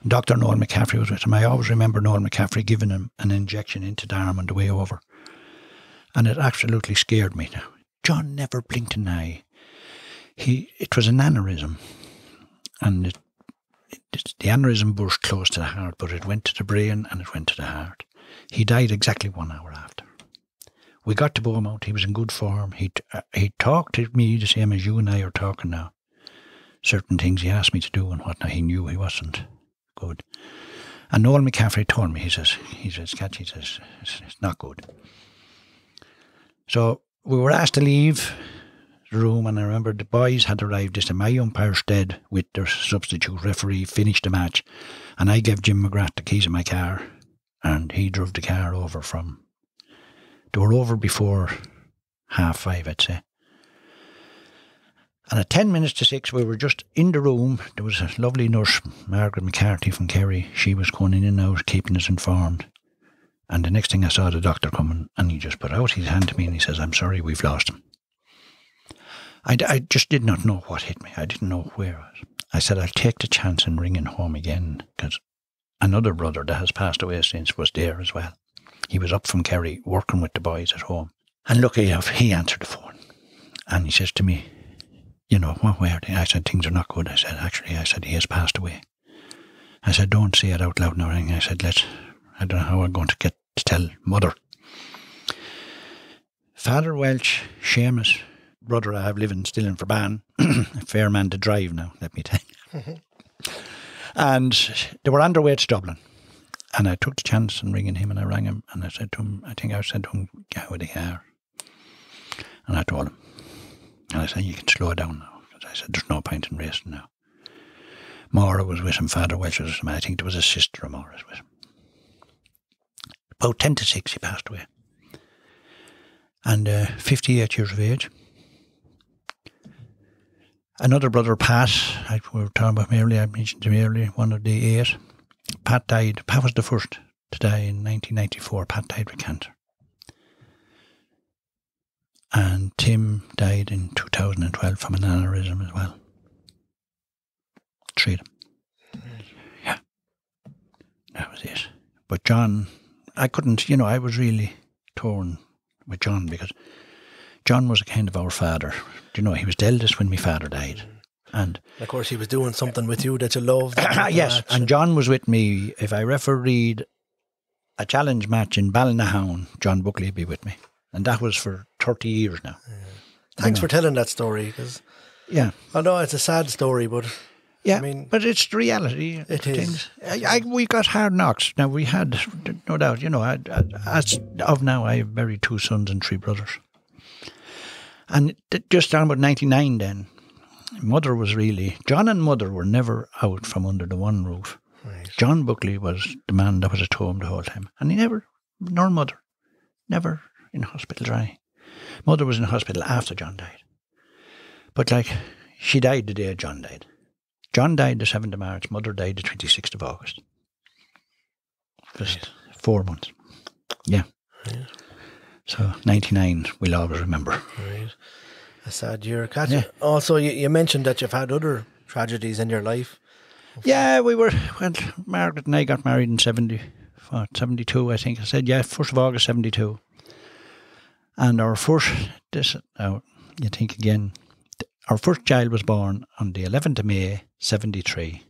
Dr. Noel McCaffrey was with him. I always remember Noel McCaffrey giving him an injection into the arm on the way over. And it absolutely scared me now. John never blinked an eye. It was an aneurysm. And the aneurysm burst close to the heart, but it went to the brain and it went to the heart. He died exactly 1 hour after. We got to Beaumont. He was in good form. He talked to me the same as you and I are talking now. Certain things he asked me to do and whatnot. He knew he wasn't good. And Noel McCaffrey told me, he says, Catch, he says, it's not good. So we were asked to leave the room, and I remember the boys had arrived just in my umpire's stead with their substitute referee, finished the match, and I gave Jim McGrath the keys of my car, and he drove the car over from... They were over before 5:30, I'd say. And at 10 minutes to 6, we were just in the room. There was a lovely nurse, Margaret McCarthy from Kerry. She was going in and out, keeping us informed. And the next thing I saw the doctor coming, and he just put out his hand to me and he says, I'm sorry, we've lost him. I just did not know what hit me. I didn't know where it was. I said, I'll take the chance in ringing home again, because another brother that has passed away since was there as well. He was up from Kerry working with the boys at home. And luckily enough, he answered the phone. And he says to me, you know, what way are they? I said, things are not good. I said, actually, he has passed away. I said, don't say it out loud now. I said, I don't know how I'm going to get to tell Mother. Father Welch, Seamus, brother I have living still in Verban, a fair man to drive now, let me tell you. And they were on their way to Dublin. And I took the chance in ringing him, and I rang him, and I said to him, get out of the car. And I told him. And I said, you can slow down now. Because I said, there's no point in racing now. Maura was with him, Father Welch was with him. I think there was a sister of Maura's with him. About 10 to 6 he passed away. And 58 years of age. Another brother, Pat, we were talking about him earlier, I mentioned him earlier, one of the 8. Pat died. Pat was the first to die in 1994. Pat died with cancer. And Tim died in 2012 from an aneurysm as well. 3 of them. Yeah. That was it. But John, I couldn't, I was really torn with John because John was a kind of our father. He was the eldest when my father died. And of course, he was doing something with you that you loved. Yes, and John was with me. If I refereed a challenge match in Ballynahown, John Buckley would be with me. And that was for 30 years now. Yeah. Thanks for telling that story. Cause I know it's a sad story, but... Yeah, but it's the reality. It is. We got hard knocks. Now, we had, no doubt, as of now, I have married 2 sons and 3 brothers. And just around about 99 then, Mother was really... John and Mother were never out from under the one roof. Right. John Buckley was the man that was at home the whole time. And he never, nor Mother, never in hospital or anything. Mother was in hospital after John died. But like, she died the day John died. John died the 7th of March, Mother died the 26th of August. Just 4 months. Yeah. Yeah. So 99, we'll always remember. Right. A sad year. Catch. Yeah. Also, you mentioned that you've had other tragedies in your life. Yeah, well, Margaret and I got married in 72, I think. I said, 1st of August, 72. And our first, you think again, our first child was born on the 11th of May, 73.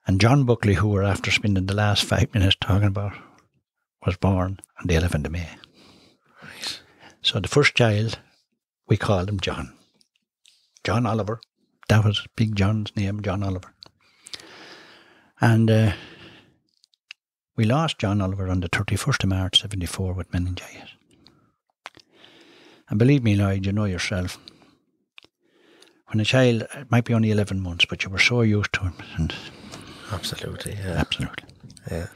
And John Buckley, who we're after spending the last 5 minutes talking about, was born on the 11th of May. Right. So the first child, we called him John. John Oliver. That was Big John's name, John Oliver. And we lost John Oliver on the 31st of March, 74 with meningitis. And believe me, Lloyd, you know yourself, when a child, it might be only 11 months, but you were so used to him. And Absolutely, yeah. absolutely. Yeah.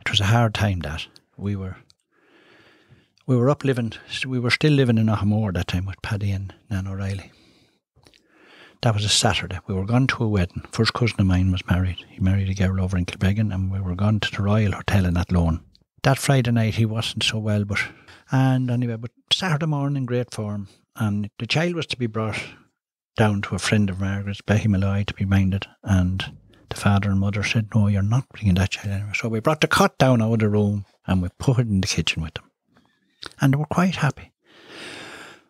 It was a hard time, that. We were up living, we were still living in Ahamore that time with Paddy and Nan O'Reilly. That was a Saturday. We were gone to a wedding. First cousin of mine was married. He married a girl over in Kilbeggan, and we were gone to the Royal Hotel in Athlone. That Friday night he wasn't so well, but Saturday morning, great form. And the child was to be brought down to a friend of Margaret's, Becky Malloy, to be minded. And the father and mother said, no, you're not bringing that child anywhere. So we brought the cot down out of the room and we put it in the kitchen with them. And they were quite happy.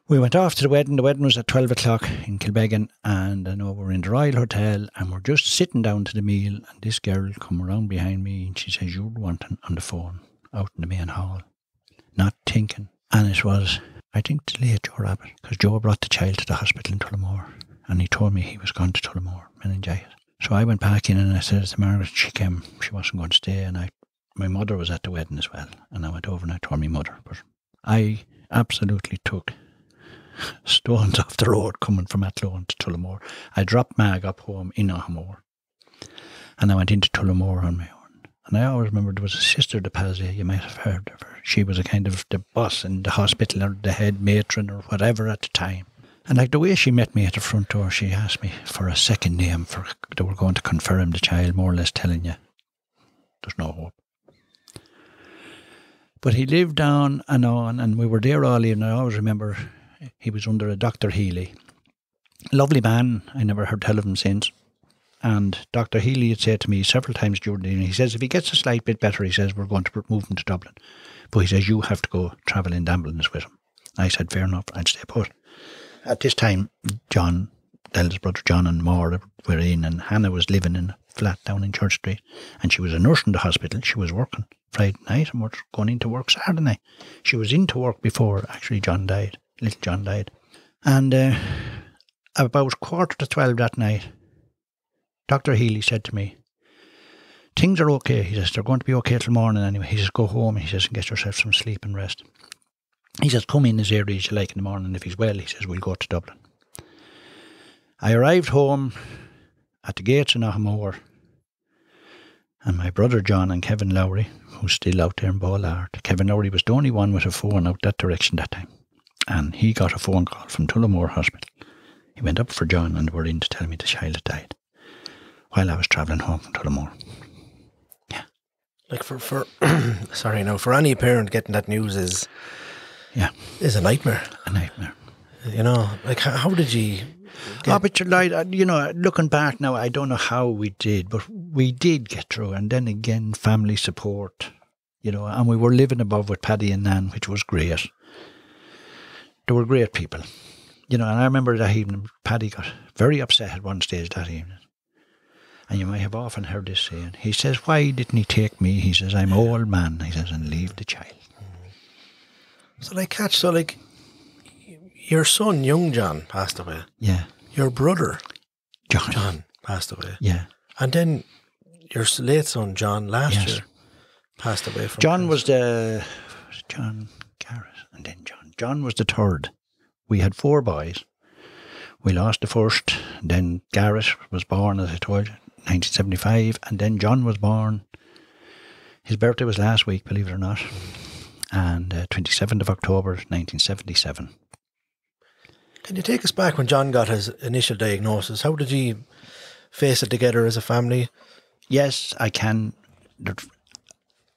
We went off to the wedding. The wedding was at 12 o'clock in Kilbeggan, and I know we're in the Royal Hotel, and we're just sitting down to the meal, and this girl come around behind me, and she says, you're wanting on the phone out in the main hall, not thinking. And it was, I think, the late Joe Rabbit, because Joe brought the child to the hospital in Tullamore, and he told me he was gone to Tullamore, meningitis. So I went back in and I said to Margaret, she came, she wasn't going to stay, and my mother was at the wedding as well, and I went over and I told my mother, but I absolutely took stones off the road coming from Athlone to Tullamore. I dropped Mag up home in Ahamore, and I went into Tullamore on my own. And I always remember there was a sister de Pazia, you might have heard of her. She was a kind of the boss in the hospital, or the head matron or whatever at the time. And like the way she met me at the front door, she asked me for a second name, they were going to confirm the child, more or less telling you there's no hope. But he lived on, and we were there all evening. I always remember he was under a Dr. Healy. Lovely man, I never heard tell of him since. And Dr. Healy had said to me several times during the evening, he says, if he gets a slight bit better, he says, we're going to move him to Dublin. But he says, you have to go travelling and ambulance with him. I said, fair enough, I'd stay put. At this time, John, eldest brother John and Maura were in, and Hannah was living in a flat down in Church Street, and she was a nurse in the hospital. She was working Friday night and was going into work Saturday night. She was into work before actually John died, little John died. And about 11:45 that night, Dr. Healy said to me, things are okay. He says, they're going to be okay till morning anyway. He says, go home, he says, and get yourself some sleep and rest. He says, come in as early as you like in the morning. If he's well, he says, we'll go to Dublin. I arrived home at the gates in Ahamore, and my brother John and Kevin Lowry, who's still out there in Ballard. Kevin Lowry was the only one with a phone out that direction that time. And he got a phone call from Tullamore Hospital. He went up for John and they were in to tell me the child had died while I was travelling home from Tullamore. Yeah. Like for any parent, getting that news is a nightmare. A nightmare. You know, like how did you but you know, looking back now, I don't know how we did, but we did get through. And then again, family support, you know, and we were living above with Paddy and Nan, which was great. They were great people, you know. And I remember that evening, Paddy got very upset at one stage that evening. And you might have often heard this saying. He says, why didn't he take me? He says, I'm old man, he says, and leave the child. So like your son, young John, passed away. Yeah. Your brother, John passed away. Yeah. And then your late son, John, last year, passed away from John was John Garrett, and then John. John was the third. We had 4 boys. We lost the first. Then Garrett was born, as I told you, 1975. And then John was born. His birthday was last week, believe it or not. And 27th of October, 1977. Can you take us back when John got his initial diagnosis? How did you face it together as a family? Yes, I can.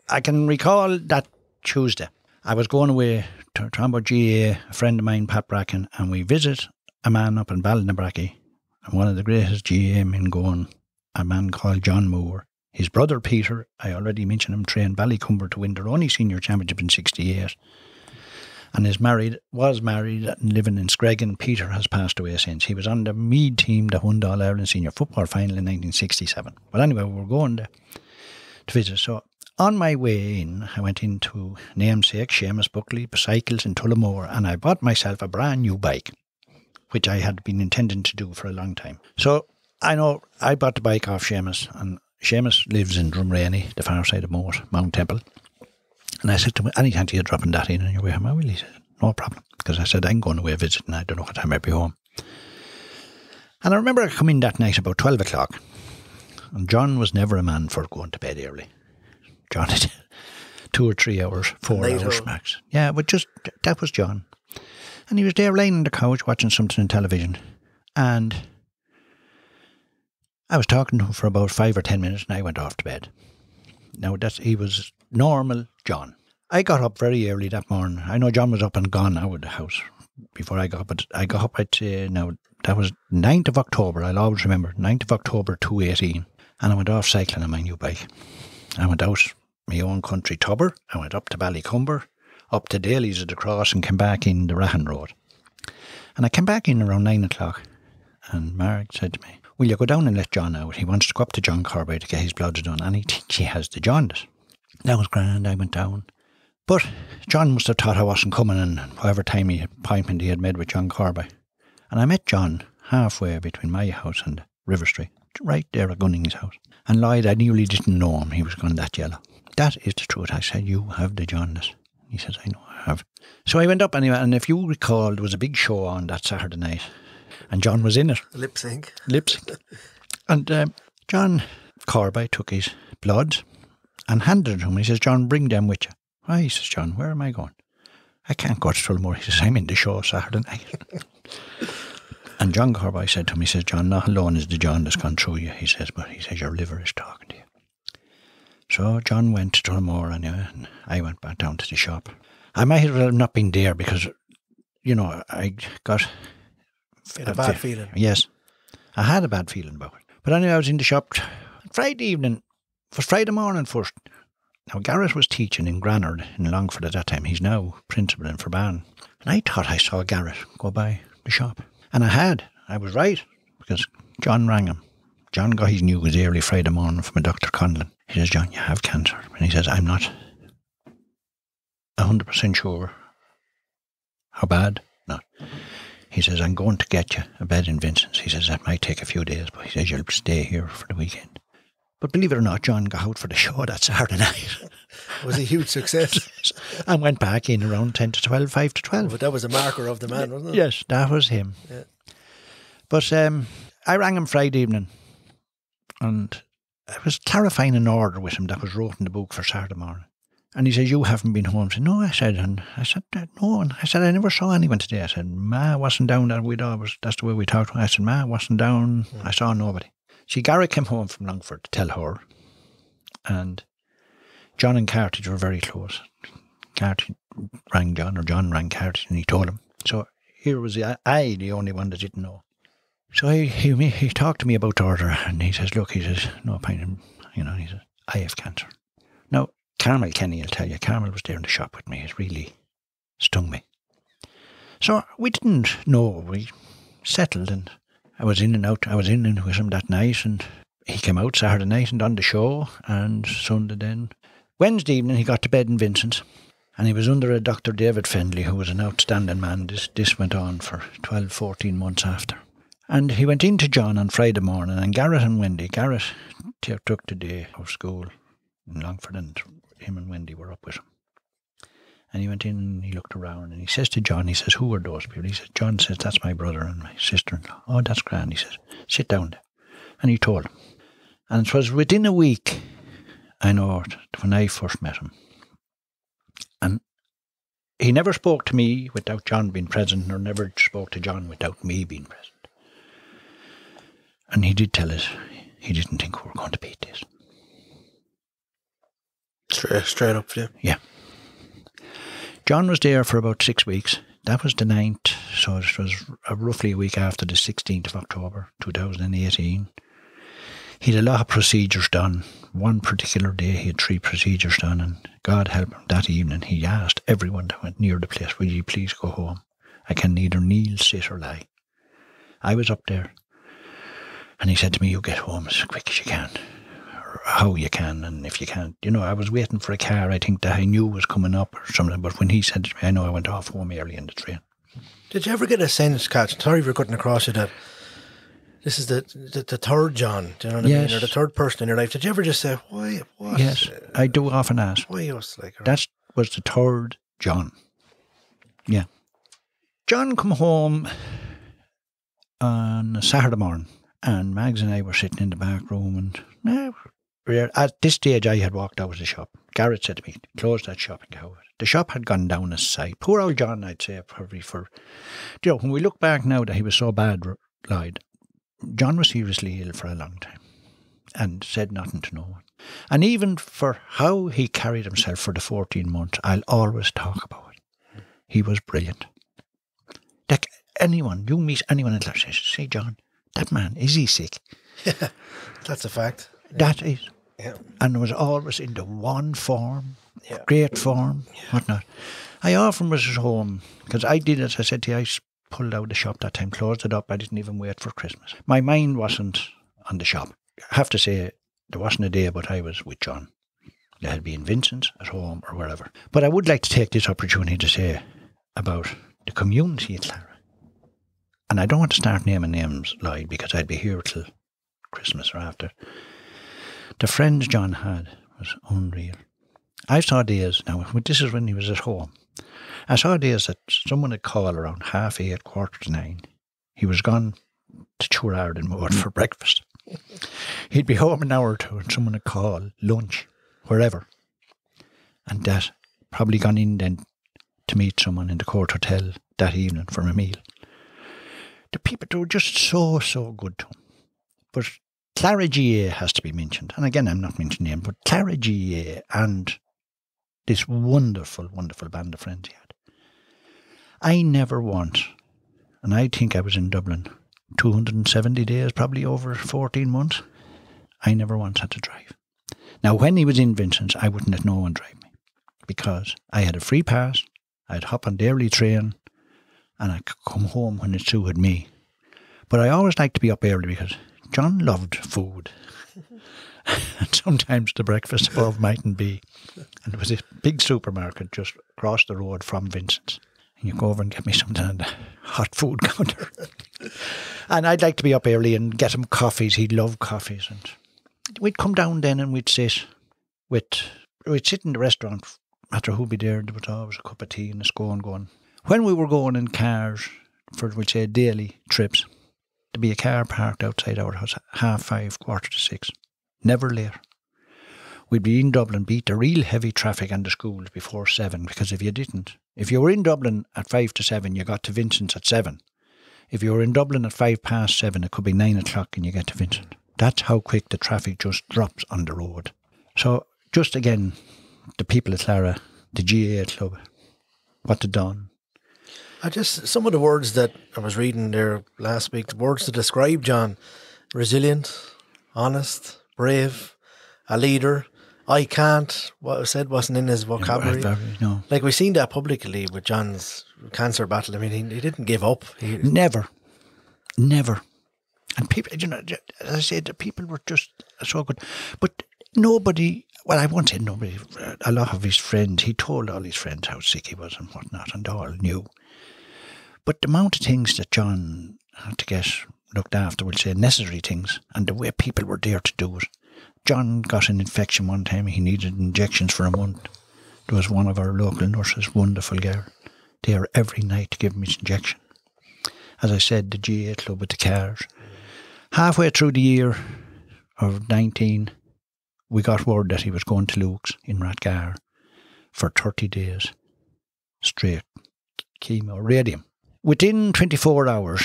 I can recall that Tuesday. I was going away to Trombo GA, a friend of mine, Pat Bracken, and we visit a man up in Ballinabrackey, and one of the greatest GA men going, a man called John Moore. His brother Peter, I already mentioned him, trained Cumber to win their only senior championship in 68. And was married and living in Screggan. Peter has passed away since. He was on the Mead team that won the All-Ireland Senior Football Final in 1967. But anyway, we were going there to visit. So on my way in, I went into namesake Seamus Buckley Cycles in Tullamore, and I bought myself a brand new bike, which I had been intending to do for a long time. So I know I bought the bike off Seamus, and Seamus lives in Drumrainey, the far side of Mount Temple. And I said to him, any chance you're dropping that in on your way home? Well, he said, no problem. Because I said, I'm going away visiting, I don't know what time I'll be home. And I remember I come in that night about 12 o'clock. And John was never a man for going to bed early. John had 2 or 3 hours, 4 hours max. Yeah, but just, that was John. And he was there laying on the couch watching something on television. And I was talking to him for about 5 or 10 minutes and I went off to bed. Now, he was normal John. I got up very early that morning. I know John was up and gone out of the house before I got up, but I got up, I'd say, now, that was 9th of October, I'll always remember, 9th of October 2018, and I went off cycling on my new bike. I went out my own country tubber, I went up to Cumber, up to Daly's at the cross, and came back in the Rahan Road. And I came back in around 9 o'clock, and Margaret said to me, will you go down and let John out? He wants to go up to John Corby to get his bloods done, and he thinks he has the jaundice. That was grand, I went down. But John must have thought I wasn't coming, and whatever time appointment he had made with John Corby. And I met John halfway between my house and River Street, right there at Gunning's house. And Lloyd, I nearly didn't know him, he was gone that yellow. That is the truth. I said, you have the jaundice. He says, I know I have. So I went up anyway, and if you recall, there was a big show on that Saturday night. And John was in it. Lip sync. And John Corby took his bloods and handed it to him. He says, John, bring them with you. Why? He says, John, where am I going? I can't go to Tullamore. He says, I'm in the show Saturday night. And John Corby said to him, he says, John, not alone is the jaundice gone through you. He says, but he says, your liver is talking to you. So John went to Tullamore anyway, and I went back down to the shop. I might as well have not been there because, you know, I got a bad feeling. Yes. I had a bad feeling about it. But anyway, I was in the shop Friday evening. It was Friday morning first. Now, Garrett was teaching in Granard in Longford at that time. He's now principal in Forban. And I thought I saw Garrett go by the shop. And I was right, because John rang him. John got his news early Friday morning from a Dr. Conlon. He says, John, you have cancer. And he says, I'm not 100% sure how bad. No. He says, I'm going to get you a bed in Vincent's. He says, that might take a few days, but he says, you'll stay here for the weekend. But believe it or not, John got out for the show that Saturday night. It was a huge success. And went back in around 10 to 12, 5 to 12. But that was a marker of the man, wasn't it? Yes, that was him. Yeah. But I rang him Friday evening, and I was clarifying an order with him that was wrote in the book for Saturday morning. And he says, you haven't been home. I said, no, I said, no. And I said, I never saw anyone today. I said, Ma wasn't down that that's the way we talked. I said, Ma wasn't down. I saw nobody. See, Garrett came home from Longford to tell her. And John and Cartage were very close. Cartage rang John, or John rang Cartage, and he told him. So here was I, the only one that didn't know. So he talked to me about the order, and he says, look, he says, no pain, you know, he says, I have cancer. Now, Carmel Kenny will tell you, Carmel was there in the shop with me. It really stung me. So we didn't know. We settled, and I was in and out. I was in and with him that night, and he came out Saturday night and done the show, and Sunday then. Wednesday evening he got to bed in Vincent's, and he was under a Dr. David Fendley, who was an outstanding man. This went on for 12, 14 months after. And he went in to John on Friday morning, and Garrett and Wendy. Garrett took the day of school in Longford, and him and Wendy were up with him. And he went in and he looked around and he says to John, he says, who are those people? He says, John says, that's my brother and my sister-in-law. Oh, that's grand. He says, sit down there. And he told him. And it was within a week, I know, when I first met him. And he never spoke to me without John being present, nor never spoke to John without me being present. And he did tell us he didn't think we were going to beat this. Straight up for you. Yeah. John was there for about 6 weeks. That was the 9th, so it was roughly a week after the 16th of October 2018. He had a lot of procedures done. One particular day he had 3 procedures done, and God help him, that evening he asked everyone that went near the place, will you please go home? I can neither kneel, sit or lie. I was up there, and he said to me, you get home as quick as you can, or how you can, and if you can't. You know, I was waiting for a car, I think, that I knew was coming up or something, but when he said to me, I know I went off home early in the train. Did you ever get a sense, Catch, sorry for cutting across you, that this is the third John, do you know what I mean? Or the third person in your life. Did you ever just say, why, what? Yes, I do often ask. Why us? Like, that was the third John. Yeah. John come home on a Saturday morning, and Mags and I were sitting in the back room, and at this stage I had walked out of the shop. Garrett said to me, close that shop and go out. The shop had gone down a side. Poor old John, I'd say, probably for, you know, when we look back now that he was so bad, Lloyd, John was seriously ill for a long time and said nothing to no one. And even for how he carried himself for the 14 months, I'll always talk about it. He was brilliant. Like anyone, you meet anyone in class, say, John, that man, is he sick? Yeah, that's a fact. That is. Yeah. And was always in the one form, great form, whatnot. I often was at home, because I did, as I said to you, I pulled out the shop that time, closed it up. I didn't even wait for Christmas. My mind wasn't on the shop. I have to say, there wasn't a day but I was with John. There had been Vincent's at home or wherever. But I would like to take this opportunity to say about the community at Clara. And I don't want to start naming names, Lloyd, because I'd be here till Christmas or after. The friends John had was unreal. I saw days, now this is when he was at home, I saw days that someone would call around 8:30, 9:15. He was gone to Churard and Moore for breakfast. He'd be home an hour or two and someone would call lunch, wherever. And that probably gone in then to meet someone in the Court Hotel that evening for a meal. The people, they were just so good to him. But Clara GA has to be mentioned. And again, I'm not mentioning him, but Clara GA and this wonderful, wonderful band of friends he had. I never once, and I think I was in Dublin 270 days, probably over 14 months, I never once had to drive. Now, when he was in Vincent's, I wouldn't let no one drive me because I had a free pass, I'd hop on the early train, and I could come home when it suited me. But I always liked to be up early because John loved food. And sometimes the breakfast above mightn't be. And there was this big supermarket just across the road from Vincent's. And you go over and get me something on the hot food counter. And I'd like to be up early and get him coffees. He'd love coffees. And we'd come down then and we'd sit in the restaurant. After who'd be there was always a cup of tea and a scone going. When we were going in cars for, we'll say, daily trips, there'd be a car parked outside our house at 5:30, 6:15. Never late. We'd be in Dublin, beat the real heavy traffic and the schools before 7, because if you were in Dublin at 5 to 7, you got to Vincent's at 7. If you were in Dublin at 7:05, it could be 9 o'clock and you get to Vincent. That's how quick the traffic just drops on the road. So, just again, the people at Clara, the GAA club, what they've done. Some of the words that I was reading there last week, the words to describe John: resilient, honest, brave, a leader. I can't, what I said wasn't in his vocabulary. No. Like we've seen that publicly with John's cancer battle. I mean, he didn't give up. Never. And people, you know, as I said, the people were just so good. But nobody, well, I won't say nobody, a lot of his friends, he told all his friends how sick he was and whatnot, and they all knew. But the amount of things that John had to get looked after, we'll say necessary things, and the way people were there to do it. John got an infection one time, he needed injections for a month. There was one of our local nurses, wonderful girl, there every night to give him his injection. As I said, the GA club with the cars. Halfway through the year of 19, we got word that he was going to Luke's in Rathgar for 30 days straight, chemo, radium. Within 24 hours,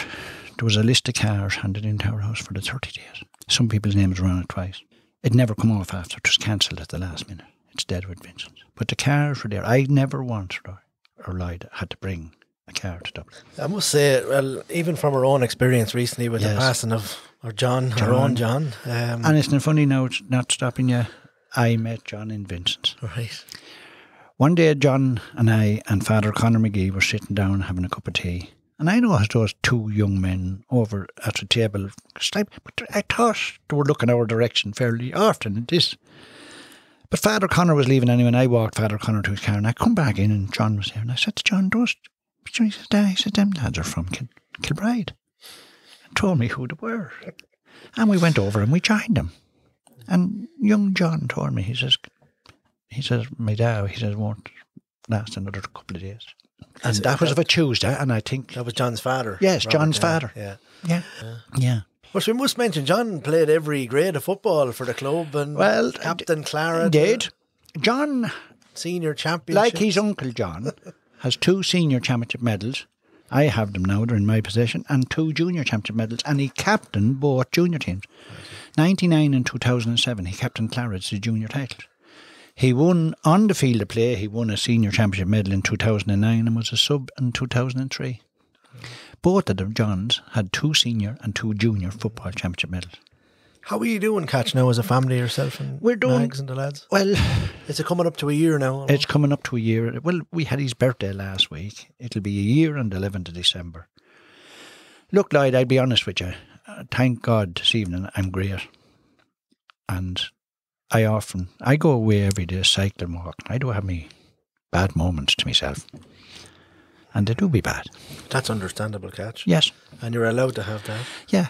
there was a list of cars handed into our house for the 30 days. Some people's names were on it twice. It never come off after. It was cancelled at the last minute. It's dead with Vincent. But the cars were there. I never once, or Lloyd, had to bring a car to Dublin. I must say, well, even from our own experience recently with the passing of our our own John. And it's not funny now, it's not stopping you. I met John in Vincent's. Right. One day, John and I and Father Conor McGee were sitting down having a cup of tea. And I noticed those two young men over at the table. But I thought they were looking our direction fairly often at this. But Father Conor was leaving anyway, and I walked Father Conor to his car, and I come back in, and John was there, and I said to John, he said, them lads are from Kilbride, and told me who they were. And we went over and we joined them. And young John told me, he says, my dad, won't last another couple of days. And that was of a Tuesday, and I think... That was John's father. Yes, Robert, John's father. Yeah. Well, we must mention, John played every grade of football for the club, and Captain Clara. Did. John... Senior championship. Like his uncle John, has 2 senior championship medals. I have them now, they're in my possession, and 2 junior championship medals, and he captained both junior teams. 99 and 2007, he captained Clara's the junior titles. He won, on the field of play, he won a senior championship medal in 2009 and was a sub in 2003. Both of them, Johns, had 2 senior and 2 junior football championship medals. How are you doing, Catch, now as a family yourself and We're doing, Mags and the lads? Well... It's coming up to a year now. Almost. It's coming up to a year. Well, we had his birthday last week. It'll be a year on the 11th of December. Look, Lloyd, I'll be honest with you. Thank God this evening I'm great. And I go away every day cycling, walking. I do have me bad moments to myself. And they do be bad. That's understandable, Catch. Yes. And you're allowed to have that. Yeah.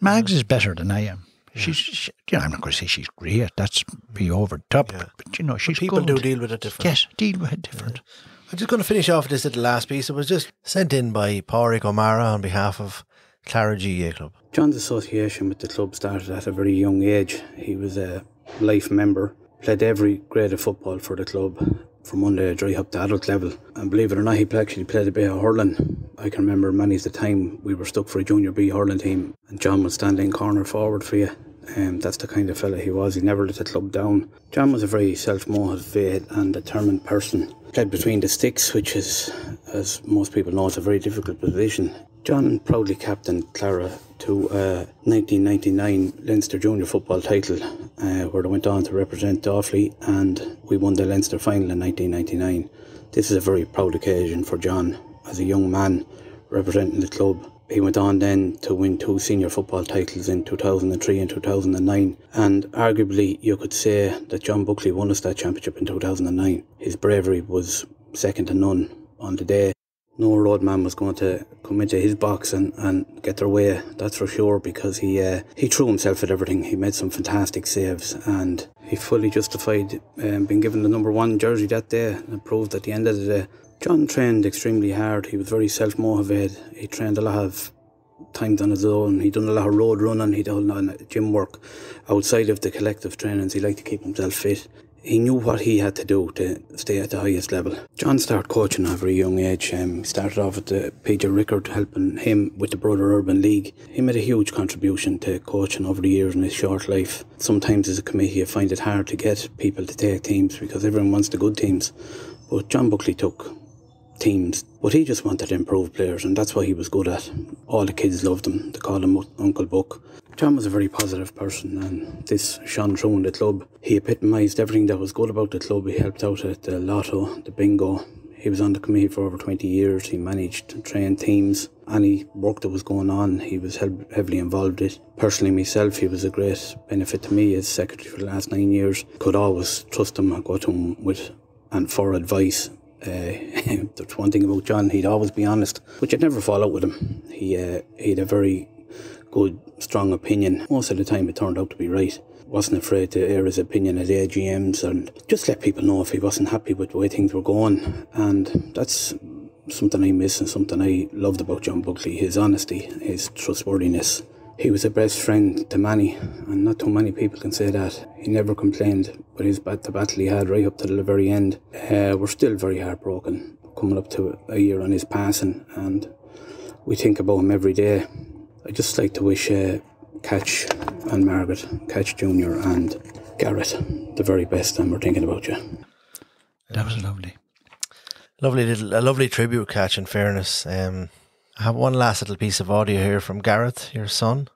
Mags is better than I am. Yeah. She's, I'm not going to say she's great. That's be over the top. Yeah. But she's people good. do deal with it different. Yes, deal with it different. Yeah. I'm just going to finish off this little last piece. It was just sent in by Pádraig O'Mara on behalf of Clara GA Club. John's association with the club started at a very young age. He was a life member, played every grade of football for the club, from underage right up to adult level. And believe it or not, he actually played a bit of hurling. I can remember many's the time we were stuck for a junior B hurling team and John would stand in corner forward for you. That's the kind of fella he was. He never let the club down. John was a very self-motivated and determined person. Played between the sticks, which is, as most people know, it's a very difficult position. John proudly captained Clara to a 1999 Leinster Junior football title, where they went on to represent Offaly, and we won the Leinster final in 1999. This is a very proud occasion for John as a young man representing the club. He went on then to win 2 senior football titles in 2003 and 2009, and arguably you could say that John Buckley won us that championship in 2009. His bravery was second to none on the day. No roadman was going to come into his box and get their way, that's for sure, because he threw himself at everything. He made some fantastic saves and he fully justified being given the number 1 jersey that day, and proved at the end of the day. John trained extremely hard. He was very self-motivated. He trained a lot of times on his own. He done a lot of road running. He done a lot of gym work outside of the collective trainings. He liked to keep himself fit. He knew what he had to do to stay at the highest level. John started coaching at a very young age. He started off at the PJ Rickard, helping him with the Brother Urban League. He made a huge contribution to coaching over the years in his short life. Sometimes as a committee you find it hard to get people to take teams because everyone wants the good teams. But John Buckley took teams, but he just wanted to improve players, and that's what he was good at. All the kids loved him. They called him Uncle Buck. John was a very positive person, and this shone through in the club. He epitomised everything that was good about the club. He helped out at the lotto, the bingo. He was on the committee for over 20 years. He managed and trained teams. Any work that was going on, he was heavily involved in it. Personally, myself, he was a great benefit to me as secretary for the last 9 years. Could always trust him and go to him with and for advice. There's one thing about John, he'd always be honest, but you'd never fall out with him. He had a very good, strong opinion. Most of the time it turned out to be right. wasn't afraid to air his opinion at AGMs and just let people know if he wasn't happy with the way things were going. And that's something I miss and something I loved about John Buckley, his honesty, his trustworthiness. He was a best friend to many, and not too many people can say that. He never complained with the battle he had right up to the very end. We're still very heartbroken, coming up to a year on his passing, and we think about him every day. I'd just like to wish Catch and Margaret, Catch Jr. and Garrett the very best, and we're thinking about you. That was lovely. A lovely tribute, Catch, in fairness. I have one last little piece of audio here from Garrett, your son.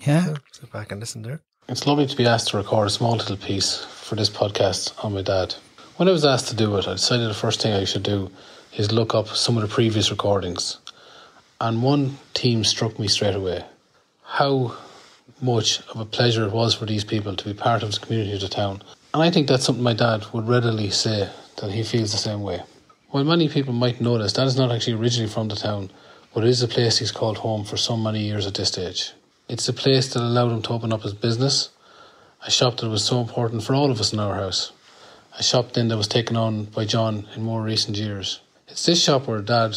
Yeah. Sit back and listen there. It's lovely to be asked to record a small little piece for this podcast on my dad. When I was asked to do it, I decided the first thing I should do is look up some of the previous recordings. And one theme struck me straight away. How much of a pleasure it was for these people to be part of the community of the town. And I think that's something my dad would readily say, that he feels the same way. While many people might know this, Dad is not actually originally from the town, but it is a place he's called home for so many years at this stage. It's a place that allowed him to open up his business, a shop that was so important for all of us in our house, a shop then that was taken on by John in more recent years. It's this shop where Dad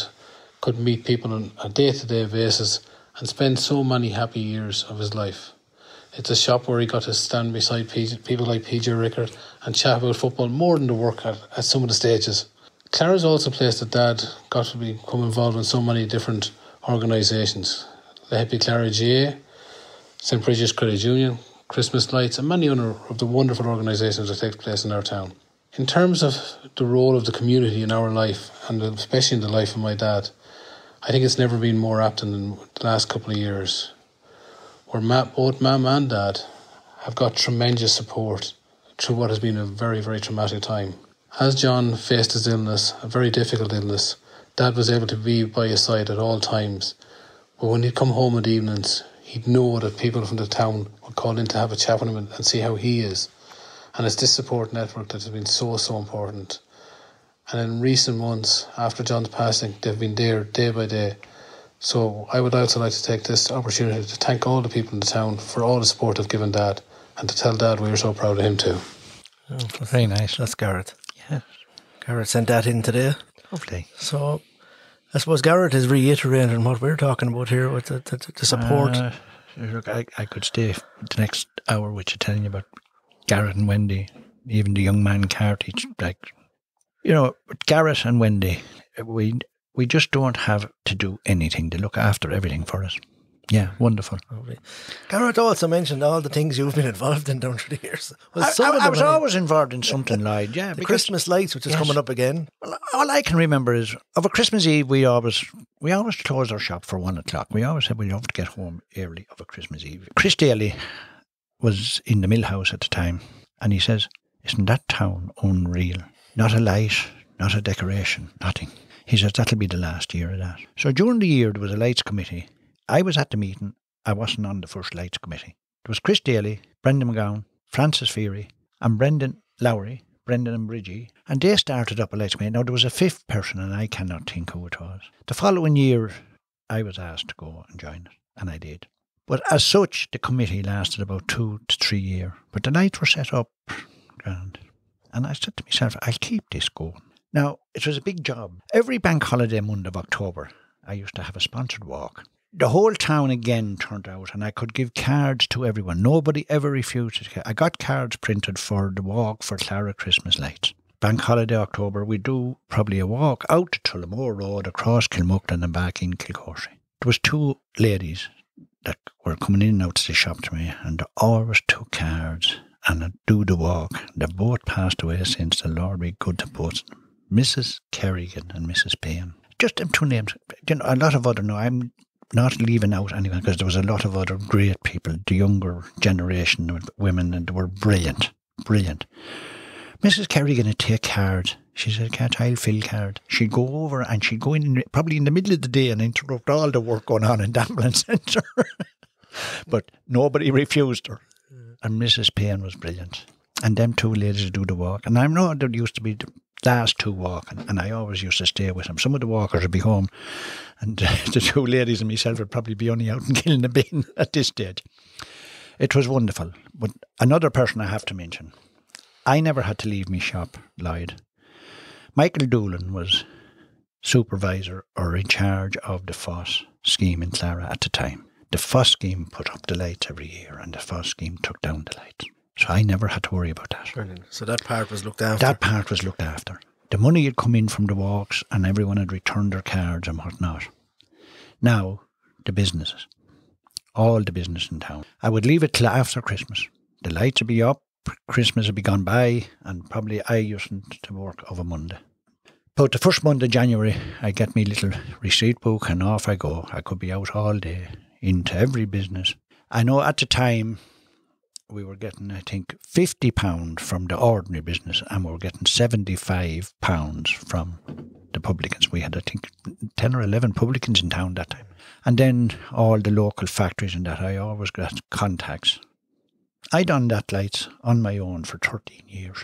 could meet people on a day-to-day basis and spend so many happy years of his life. It's a shop where he got to stand beside people like PJ Rickard and chat about football more than to work at some of the stages. Clara's also a place that Dad got to become involved in so many different organisations. The Happy Clara GA, St. Bridget's Credit Union, Christmas Lights, and many other of the wonderful organisations that take place in our town. In terms of the role of the community in our life, and especially in the life of my dad, I think it's never been more apt than in the last couple of years, where both Mum and Dad have got tremendous support through what has been a very, very traumatic time. As John faced his illness, a very difficult illness, Dad was able to be by his side at all times. But when he'd come home in the evenings, he'd know that people from the town would call in to have a chat with him and see how he is. And it's this support network that has been so, so important. And in recent months, after John's passing, they've been there day by day. So I would also like to take this opportunity to thank all the people in the town for all the support they've given Dad, and to tell Dad we're so proud of him too. Oh, that's Very nice. That's Garrett. Yes. Garrett sent that in today. Lovely. So I suppose Garrett is reiterating what we're talking about here with the support. Look, I could stay the next hour with you telling you about Garrett and Wendy, even the young man Carty. Garrett and Wendy, we just don't have to do anything. They look after everything for us. Yeah, wonderful. Lovely. Garrett also mentioned all the things you've been involved in down through the years. Well, I was always involved in something like, yeah. The Christmas lights, which is coming up again. Well, all I can remember is, over Christmas Eve, we always closed our shop for 1 o'clock. We always said we'd love to get home early over Christmas Eve. Chris Daly was in the mill house at the time, and he says, isn't that town unreal? Not a light, not a decoration, nothing. He says, that'll be the last year of that. So during the year, there was a lights committee. I was at the meeting. I wasn't on the first lights committee. It was Chris Daly, Brendan McGowan, Francis Feary, and Brendan Lowry, Brendan and Bridgie, and they started up a lights committee. Now, there was a fifth person, and I cannot think who it was. The following year, I was asked to go and join it, and I did. But as such, the committee lasted about 2 to 3 years. But the lights were set up, and I said to myself, I'll keep this going. Now, it was a big job. Every bank holiday month of October, I used to have a sponsored walk. The whole town again turned out, and I could give cards to everyone. Nobody ever refused it. I got cards printed for the walk for Clara Christmas Lights. Bank holiday October, we do probably a walk out to Tullamore Road, across Kilmuckton and back in Kilcorsey. There was 2 ladies that were coming in and out to the shop to me, and they always took cards and I'd do the walk. They've both passed away since, the Lord be good to both of them. Mrs. Kerrigan and Mrs. Payne. Just them 2 names. A lot of other, no, I'm not leaving out anyone, because there was a lot of other great people, the younger generation of women, and they were brilliant, brilliant. Mrs. Kerrigan would take cards. She said, Catch, I'll fill cards. She'd go over and she'd go in probably in the middle of the day and interrupt all the work going on in the ambulance centre. But nobody refused her. And Mrs. Payne was brilliant. And them 2 ladies would do the walk. And I know there used to be the last 2 walking, and I always used to stay with them. Some of the walkers would be home, and the 2 ladies and myself would probably be only out and killing the bin at this stage. It was wonderful. But another person I have to mention, I never had to leave my shop, Lloyd. Michael Doolin was supervisor or in charge of the FOSS scheme in Clara at the time. The FOSS scheme put up the lights every year and the FOSS scheme took down the lights. So I never had to worry about that. Brilliant. So that part was looked after. That part was looked after. The money had come in from the walks and everyone had returned their cards and whatnot. Now, the businesses. All the business in town. I would leave it till after Christmas. The lights would be up, Christmas would be gone by, and probably I used to work over Monday. But the first Monday of January, I get me little receipt book and off I go. I could be out all day into every business. I know at the time we were getting, I think, £50 from the ordinary business and we were getting £75 from the publicans. We had, I think, 10 or 11 publicans in town that time. And then all the local factories and that, I always got contacts. I done that lights on my own for 13 years.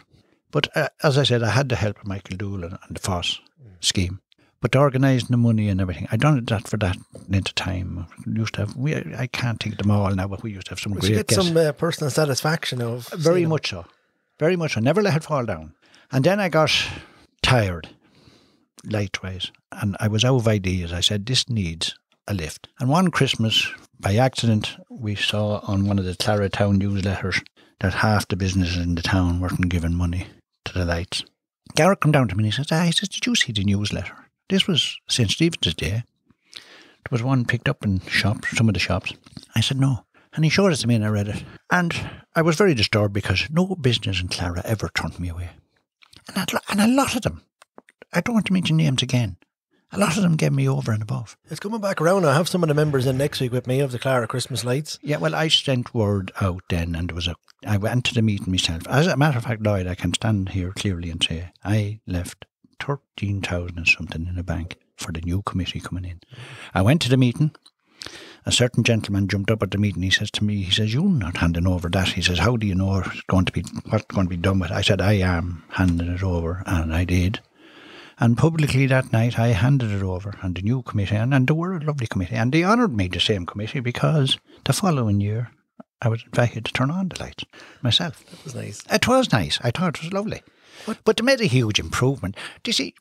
But as I said, I had the help of Michael Doolin and the FOSS scheme. But organising the money and everything, I done that for that length of time. We used to have, I can't think of them all now, but we used to have some great get guests. some personal satisfaction of Very much so. Very much so. Never let it fall down. And then I got tired, light-wise. And I was out of ideas. I said, this needs a lift. And one Christmas, by accident, we saw on one of the Clara Town newsletters that half the businesses in the town weren't giving money to the lights. Garrett come down to me and he says, did you see the newsletter? This was St. Stephen's Day. There was one picked up in some of the shops. I said, no. And he showed it to me and I read it. And I was very disturbed because no business in Clara ever turned me away. And a lot of them, I don't want to mention names again, a lot of them gave me over and above. It's coming back around. I have some of the members in next week with me of the Clara Christmas lights. Yeah, well, I sent word out then and I went to the meeting myself. As a matter of fact, Lloyd, I can stand here clearly and say I left 13,000 and something in the bank for the new committee coming in. I went to the meeting. A certain gentleman jumped up at the meeting. He says to me, you're not handing over that. He says, how do you know what's going to be done with it? I said, I am handing it over, and I did. And publicly that night, I handed it over, and the new committee, and they were a lovely committee, and they honoured me, the same committee, because the following year, I was invited to turn on the lights myself. That was nice. It was nice. I thought it was lovely. But they made a huge improvement. Do you see,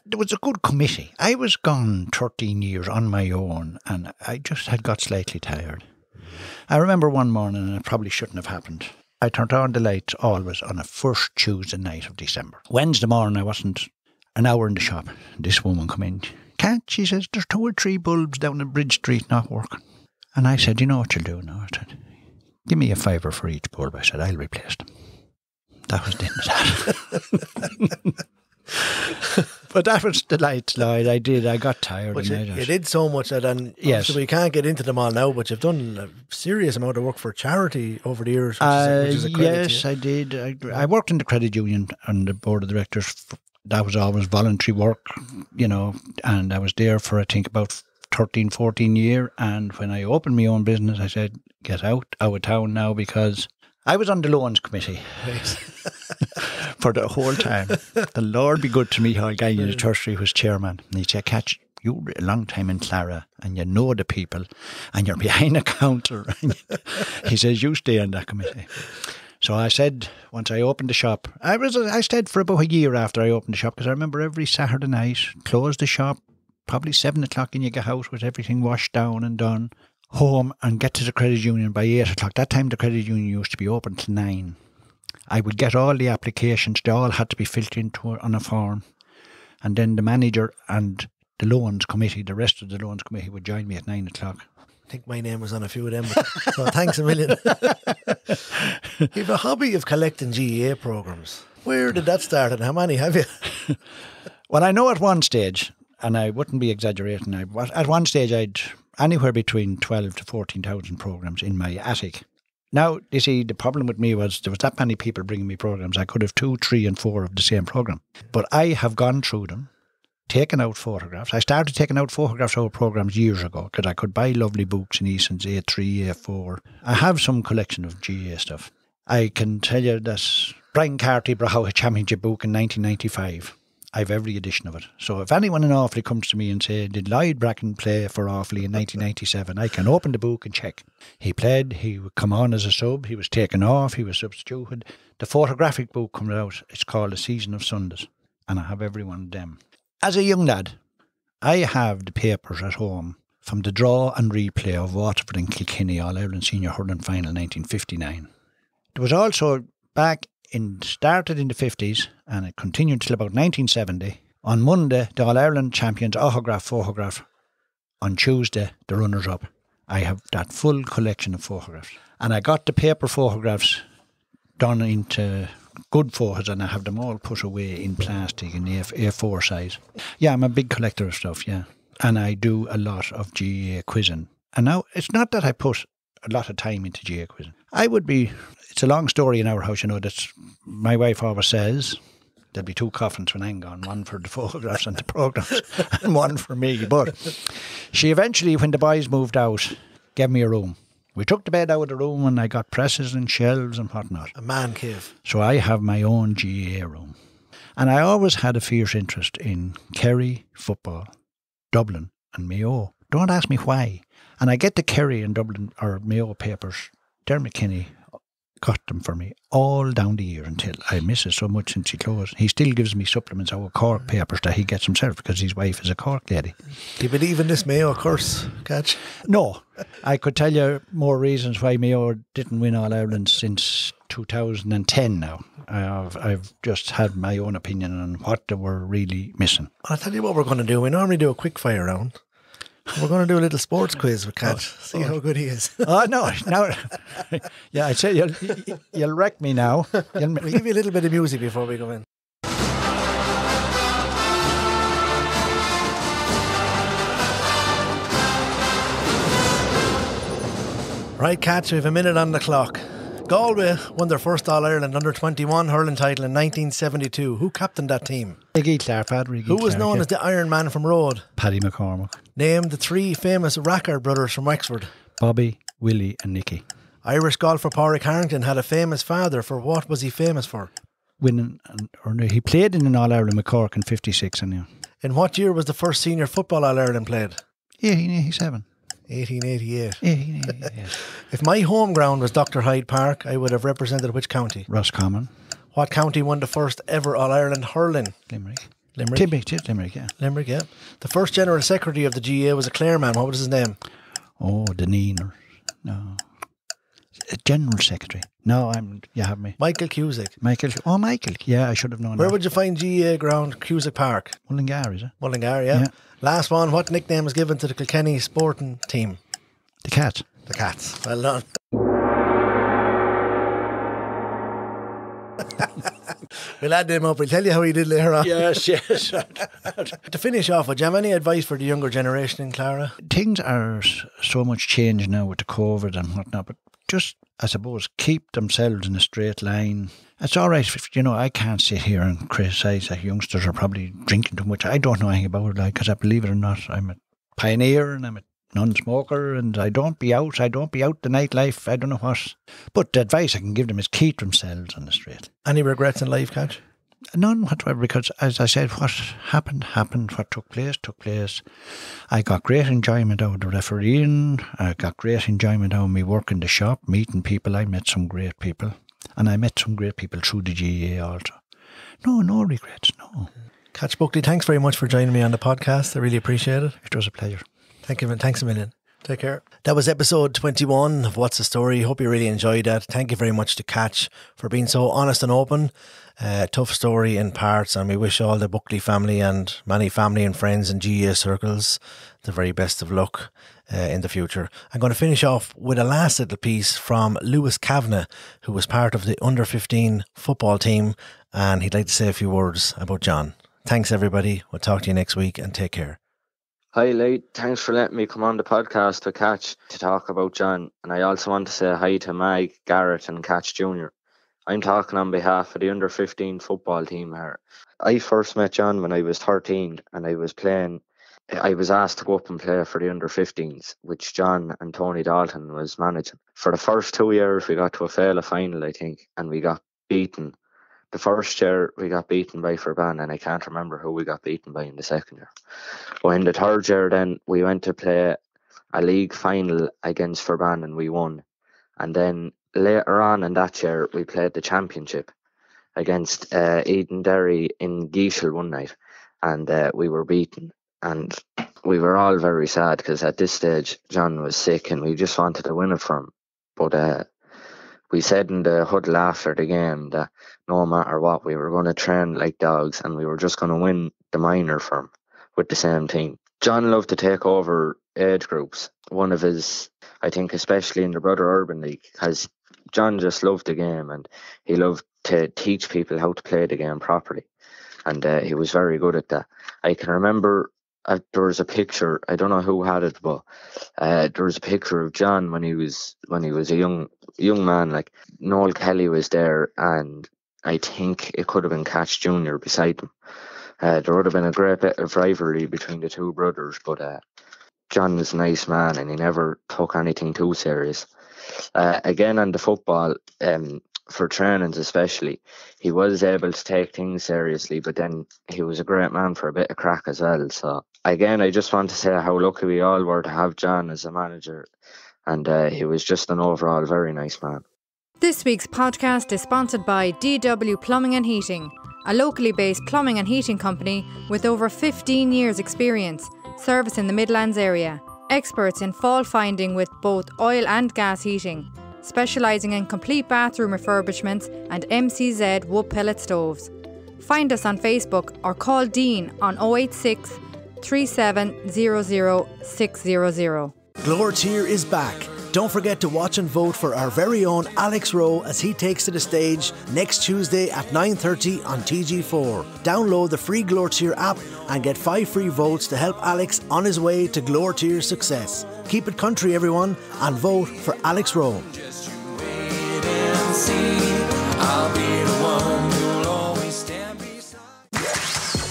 there was a good committee. I was gone 13 years on my own and I just had got slightly tired. I remember one morning, and it probably shouldn't have happened, I turned on the lights always on a first Tuesday night of December. Wednesday morning, I wasn't an hour in the shop. This woman come in. Can't, she says, there's 2 or 3 bulbs down in Bridge Street not working. And I said, you know what you'll do now? I said, give me a £5 for each bulb. I said, I'll replace them. That was the end of that. But that was the lights, Lloyd. I got tired. But and you did so much that, and yes, we can't get into them all now, but you've done a serious amount of work for charity over the years, which is a credit yes, to you. I did. I worked in the credit union on the board of directors. That was always voluntary work, and I was there for, I think, about 13, 14 years. And when I opened my own business, I said, get out of town now, because I was on the loans committee for the whole time. The Lord be good to me, a guy in the church who was chairman. And he said, Catch, you were a long time in Clara and you know the people and you're behind a counter. He says, you stay on that committee. So I said, once I opened the shop, I stayed for about a year after I opened the shop, because I remember every Saturday night, close the shop, probably 7 o'clock, and you get out with everything washed down and done, home and get to the credit union by 8 o'clock. That time the credit union used to be open till 9. I would get all the applications. They all had to be filled into on a form. And then the manager and the loans committee, the rest of the loans committee, would join me at 9 o'clock. I think my name was on a few of them. So thanks a million. You have a hobby of collecting GEA programs. Where did that start and how many have you? Well, I know at one stage, and I wouldn't be exaggerating, at one stage I'd anywhere between 12 to 14,000 programs in my attic. Now, you see, the problem with me was there was that many people bringing me programs. I could have 2, 3 and 4 of the same program. But I have gone through them, taken out photographs. I started taking out photographs of programs years ago because I could buy lovely books in Eason's A3, A4. I have some collection of GA stuff. I can tell you that Brian Carty brought out a championship book in 1995. I've every edition of it. So if anyone in Offaly comes to me and say, did Lloyd Bracken play for Offaly in 1997? I can open the book and check. He played, he would come on as a sub, he was taken off, he was substituted. The photographic book comes out, it's called A Season of Sundays, and I have every one of them. As a young lad, I have the papers at home from the draw and replay of Waterford and Kilkenny All-Ireland Senior Hurling Final 1959. There was also started in the 50s and it continued till about 1970. On Monday, the All-Ireland champions photograph. On Tuesday, the runners-up. I have that full collection of photographs. And I got the paper photographs done into good photos and I have them all put away in plastic in A4 size. Yeah, I'm a big collector of stuff, yeah. And I do a lot of GAA quizzing. And now, it's not that I put a lot of time into GAA quizzing. It's a long story in our house, that my wife always says, there'll be 2 coffins when I'm gone, one for the photographs and the programmes and one for me. But she eventually, when the boys moved out, gave me a room. We took the bed out of the room and I got presses and shelves and whatnot. A man cave. So I have my own GAA room. And I always had a fierce interest in Kerry football, Dublin and Mayo. Don't ask me why. And I get the Kerry and Dublin or Mayo papers. Dermot Kinney got them for me all down the year until I miss it so much since he closed. He still gives me supplements out of Cork papers that he gets himself because his wife is a Cork lady. Do you believe in this Mayo curse, Catch? No. I could tell you more reasons why Mayo didn't win All Ireland since 2010 now. I've just had my own opinion on what they were really missing. I'll tell you what we're going to do. We normally do a quick fire round. We're going to do a little sports quiz with Catch. See how good he is. Oh, no. Yeah, I'd say you'll wreck me now. We'll give you a little bit of music before we go in. Right, Catch, we have a minute on the clock. Galway won their first All-Ireland under-21 hurling title in 1972. Who captained that team? Who was known as the Iron Man from Road? Paddy McCormack. Name the 3 famous Rackard brothers from Wexford. Bobby, Willie and Nicky. Irish golfer Pádraig Harrington had a famous father. For what was he famous for? Winning, he played in an All-Ireland with Cork in 56 anyway. In what year was the first senior football All-Ireland played? 1887. 1888. 1888. If my home ground was Dr. Hyde Park, I would have represented which county? Roscommon. What county won the first ever All-Ireland hurling? Limerick. Limerick, yeah. Limerick, yeah. The first General Secretary of the GAA was a Clare man. What was his name? Oh, Deneen. No. General Secretary. No, you have me. Michael Cusack. Michael. Yeah, I should have known Where that. would you find GAA ground Cusack Park? Mullingar, is it? Mullingar, yeah. Last one. What nickname was given to the Kilkenny sporting team? The Cats. The Cats. Well done. We'll add them up. We'll tell you how he did later on. Yes. To finish off, would you have any advice for the younger generation in Clara? Things are so much changed now with the COVID and whatnot, but just, I suppose, keep themselves in a straight line. It's all right, I can't sit here and criticise that youngsters are probably drinking too much. I don't know anything about it, because I believe it or not, I'm a pioneer and I'm a non-smoker and I don't be out the nightlife, I don't know what. But the advice I can give them is keep themselves on the straight. Any regrets in life, Catch? None whatsoever, because as I said, what happened, what took place. I got great enjoyment out of the refereeing, I got great enjoyment out of me work in the shop, meeting people. I met some great people, and I met some great people through the GAA also. No regrets, no. Catch Buckley, thanks very much for joining me on the podcast. I really appreciate it. It was a pleasure. Thank you, thanks a million. Take care. That was episode 21 of What's the Story. Hope you really enjoyed that. Thank you very much to Catch for being so honest and open. Tough story in parts, and we wish all the Buckley family and many family and friends in GAA circles the very best of luck in the future. I'm going to finish off with a last little piece from Lewis Kavanagh, who was part of the under-15 football team, and he'd like to say a few words about John. Thanks everybody. We'll talk to you next week, and take care. Hi Lloyd, thanks for letting me come on the podcast to Catch to talk about John, and I also want to say hi to Mag, Garrett and Catch Jr. I'm talking on behalf of the under-15 football team here. I first met John when I was 13 and I was asked to go up and play for the under-15s, which John and Tony Dalton was managing. For the first 2 years we got to a final, I think, and we got beaten The first year we got beaten by Forban, and I can't remember who we got beaten by in the second year. But in the third year then we went to play a league final against Forban and we won. And then later on in that year we played the championship against Eden Derry in Geishel one night, and we were beaten. And we were all very sad because at this stage John was sick and we just wanted to win it for him. But we said in the huddle after the game that no matter what, we were going to train like dogs and we were just going to win the minor for him with the same team. John loved to take over age groups. One of his, I think especially in the Brother Urban League, because John just loved the game and he loved to teach people how to play the game properly. And he was very good at that. I can remember there was a picture, I don't know who had it, but there was a picture of John when he was a young man. Like Noel Kelly was there, and I think it could have been Catch Junior beside him. There would have been a great bit of rivalry between the two brothers, but John was a nice man and he never took anything too serious. Again, on the football, for trainings especially, he was able to take things seriously, but then he was a great man for a bit of crack as well. So again, I just want to say how lucky we all were to have John as a manager, and he was just an overall very nice man. This week's podcast is sponsored by DW Plumbing and Heating, a locally based plumbing and heating company with over 15 years experience, service in the Midlands area, experts in fault finding with both oil and gas heating, specialising in complete bathroom refurbishments and MCZ wood pellet stoves. Find us on Facebook or call Dean on 086 3700 600. Glortier is back. Don't forget to watch and vote for our very own Alex Rowe as he takes to the stage next Tuesday at 9:30 on TG4. Download the free Glortier app and get 5 free votes to help Alex on his way to Glortier's success. Keep it country, everyone, and vote for Alex Rowe. Just you wait and see. I'll be the one who'll always stand beside.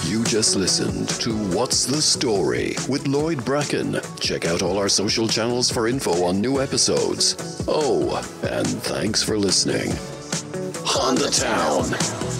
You just listened to What's the Story with Lloyd Bracken. Check out all our social channels for info on new episodes. Oh, and thanks for listening. On the Town.